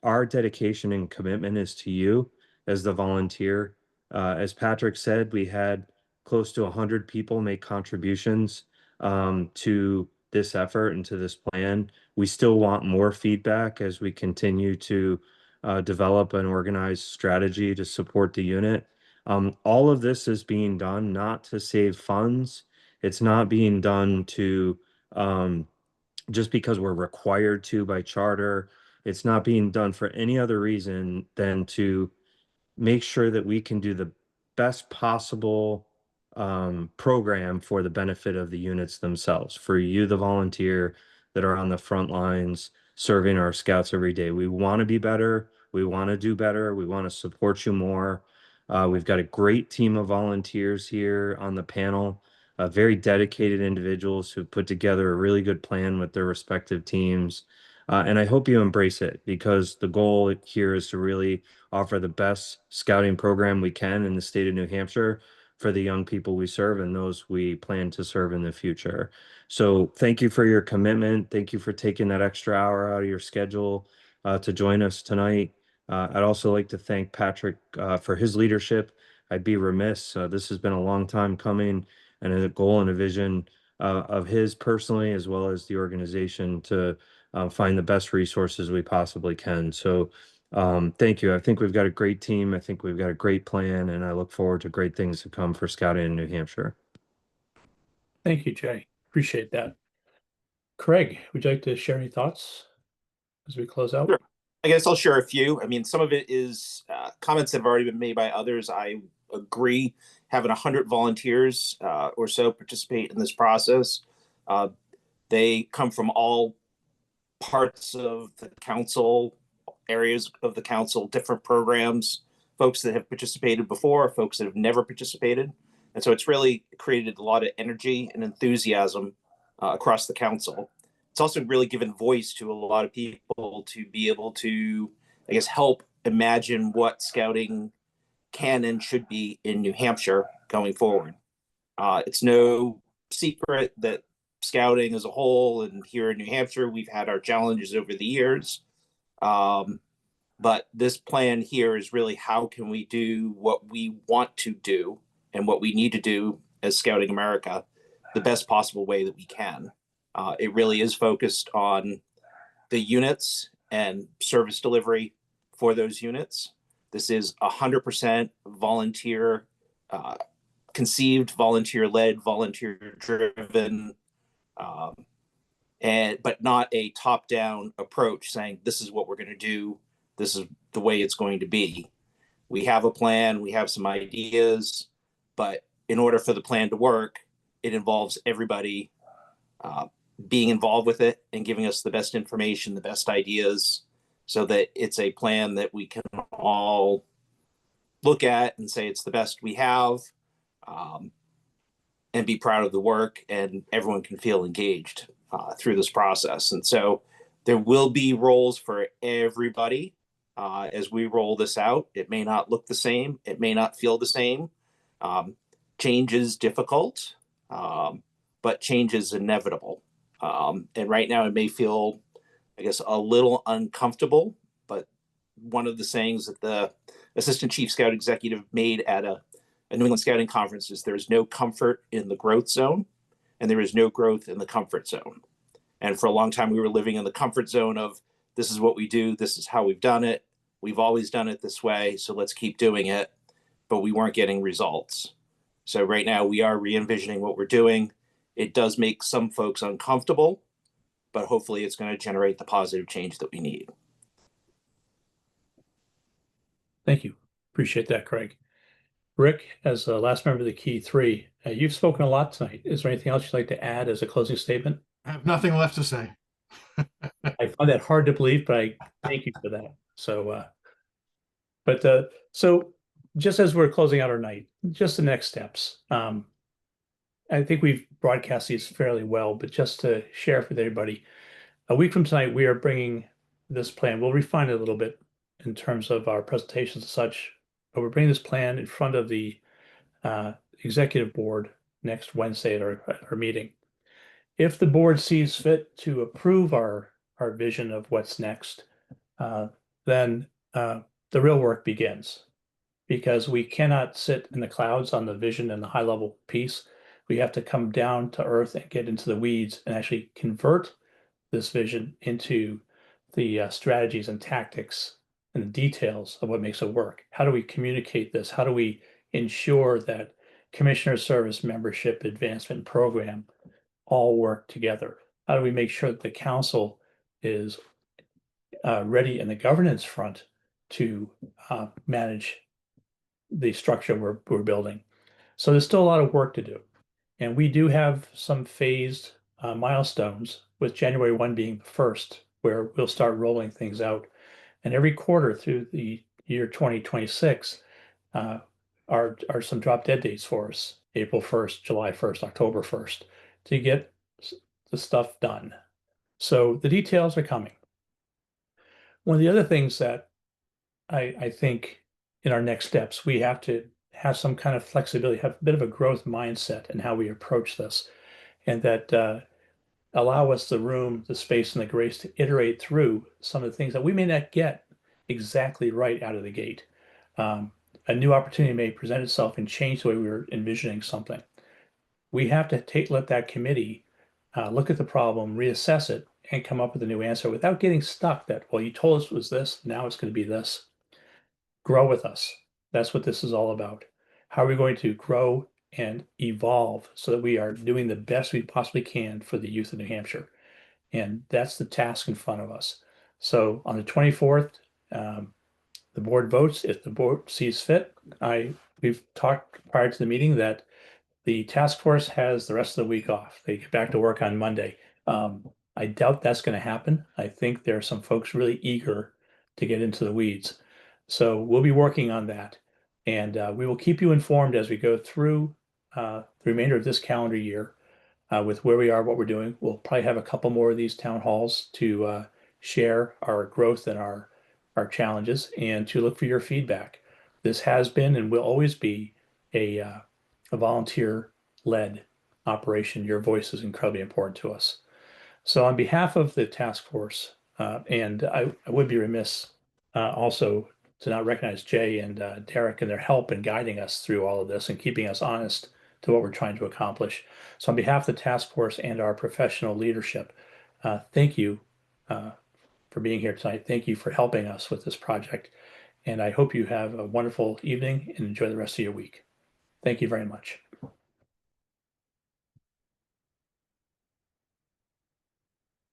Our dedication and commitment is to you as the volunteer. As Patrick said, we had close to 100 people make contributions to this effort and to this plan. We still want more feedback as we continue to develop an organized strategy to support the unit. All of this is being done not to save funds. It's not being done to just because we're required to by charter. It's not being done for any other reason than to make sure that we can do the best possible program for the benefit of the units themselves, for you, the volunteer that are on the front lines serving our scouts every day. We want to be better. We want to do better. We want to support you more. We've got a great team of volunteers here on the panel, very dedicated individuals who put together a really good plan with their respective teams. And I hope you embrace it because the goal here is to really offer the best scouting program we can in the state of New Hampshire for the young people we serve and those we plan to serve in the future. So thank you for your commitment. Thank you for taking that extra hour out of your schedule to join us tonight. I'd also like to thank Patrick for his leadership. I'd be remiss. This has been a long time coming and a goal and a vision of his personally, as well as the organization to find the best resources we possibly can. So thank you. I think we've got a great team. I think we've got a great plan, and I look forward to great things to come for scouting in New Hampshire. Thank you, Jay. Appreciate that. Craig, would you like to share any thoughts as we close out? Sure. I guess I'll share a few. I mean, some of it is comments that have already been made by others. I agree. Having 100 volunteers or so participate in this process. They come from all parts of the council, areas of the council, different programs, folks that have participated before, folks that have never participated. And so it's really created a lot of energy and enthusiasm across the council. It's also really given voice to a lot of people to be able to, I guess, help imagine what scouting can and should be in New Hampshire going forward. It's no secret that scouting as a whole and here in New Hampshire, we've had our challenges over the years. But this plan here is really how can we do what we want to do and what we need to do as Scouting America the best possible way that we can. It really is focused on the units and service delivery for those units. This is 100% volunteer conceived, volunteer led, volunteer driven, but not a top down approach saying this is what we're going to do, this is the way it's going to be. We have a plan, we have some ideas, but in order for the plan to work, it involves everybody being involved with it and giving us the best information, the best ideas, so that it's a plan that we can all look at and say it's the best we have, and be proud of the work, and everyone can feel engaged through this process. And so there will be roles for everybody as we roll this out. It may not look the same. It may not feel the same. Change is difficult, but change is inevitable. And right now it may feel, I guess, a little uncomfortable, but one of the sayings that the Assistant Chief Scout Executive made at a New England Scouting Conference is there is no comfort in the growth zone, and there is no growth in the comfort zone. And for a long time, we were living in the comfort zone of this is what we do, this is how we've done it, we've always done it this way, so let's keep doing it, but we weren't getting results. So right now we are re-envisioning what we're doing. It does make some folks uncomfortable, but hopefully it's going to generate the positive change that we need. Thank you. Appreciate that, Craig. Rick, as the last member of the Key Three, you've spoken a lot tonight. Is there anything else you'd like to add as a closing statement? I have nothing left to say. I find that hard to believe, but I thank you for that. So, so just as we're closing out our night, just the next steps. I think we've broadcast these fairly well, but just to share with everybody, a week from tonight, we are bringing this plan. We'll refine it a little bit in terms of our presentations and such, but we're bringing this plan in front of the executive board next Wednesday at our meeting. If the board sees fit to approve our vision of what's next, then the real work begins, because we cannot sit in the clouds on the vision and the high level piece. We have to come down to earth and get into the weeds and actually convert this vision into the strategies and tactics and the details of what makes it work. How do we communicate this? How do we ensure that commissioner service, membership, advancement program all work together? How do we make sure that the council is ready in the governance front to manage the structure we're building? So there's still a lot of work to do. And we do have some phased milestones, with January 1 being the first, where we'll start rolling things out. And every quarter through the year 2026 are some drop dead dates for us: April 1st, July 1st, October 1st, to get the stuff done. So the details are coming. One of the other things that I think in our next steps, we have to have some kind of flexibility, have a bit of a growth mindset in how we approach this, and that allow us the room, the space, and the grace to iterate through some of the things that we may not get exactly right out of the gate. A new opportunity may present itself and change the way we were envisioning something. We have to let that committee look at the problem, reassess it, and come up with a new answer without getting stuck that, well, you told us it was this, now it's going to be this. Grow with us. That's what this is all about. How are we going to grow and evolve so that we are doing the best we possibly can for the youth of New Hampshire? And that's the task in front of us. So on the 24th, the board votes. If the board sees fit, we've talked prior to the meeting that the task force has the rest of the week off. They get back to work on Monday. I doubt that's going to happen. I think there are some folks really eager to get into the weeds. So we'll be working on that. And we will keep you informed as we go through the remainder of this calendar year with where we are, what we're doing. We'll probably have a couple more of these town halls to share our growth and our challenges, and to look for your feedback. This has been and will always be a volunteer-led operation. Your voice is incredibly important to us. So on behalf of the task force, and I would be remiss also to not recognize Jay and Derek and their help in guiding us through all of this and keeping us honest to what we're trying to accomplish. So on behalf of the task force and our professional leadership, thank you for being here tonight. Thank you for helping us with this project. And I hope you have a wonderful evening and enjoy the rest of your week. Thank you very much.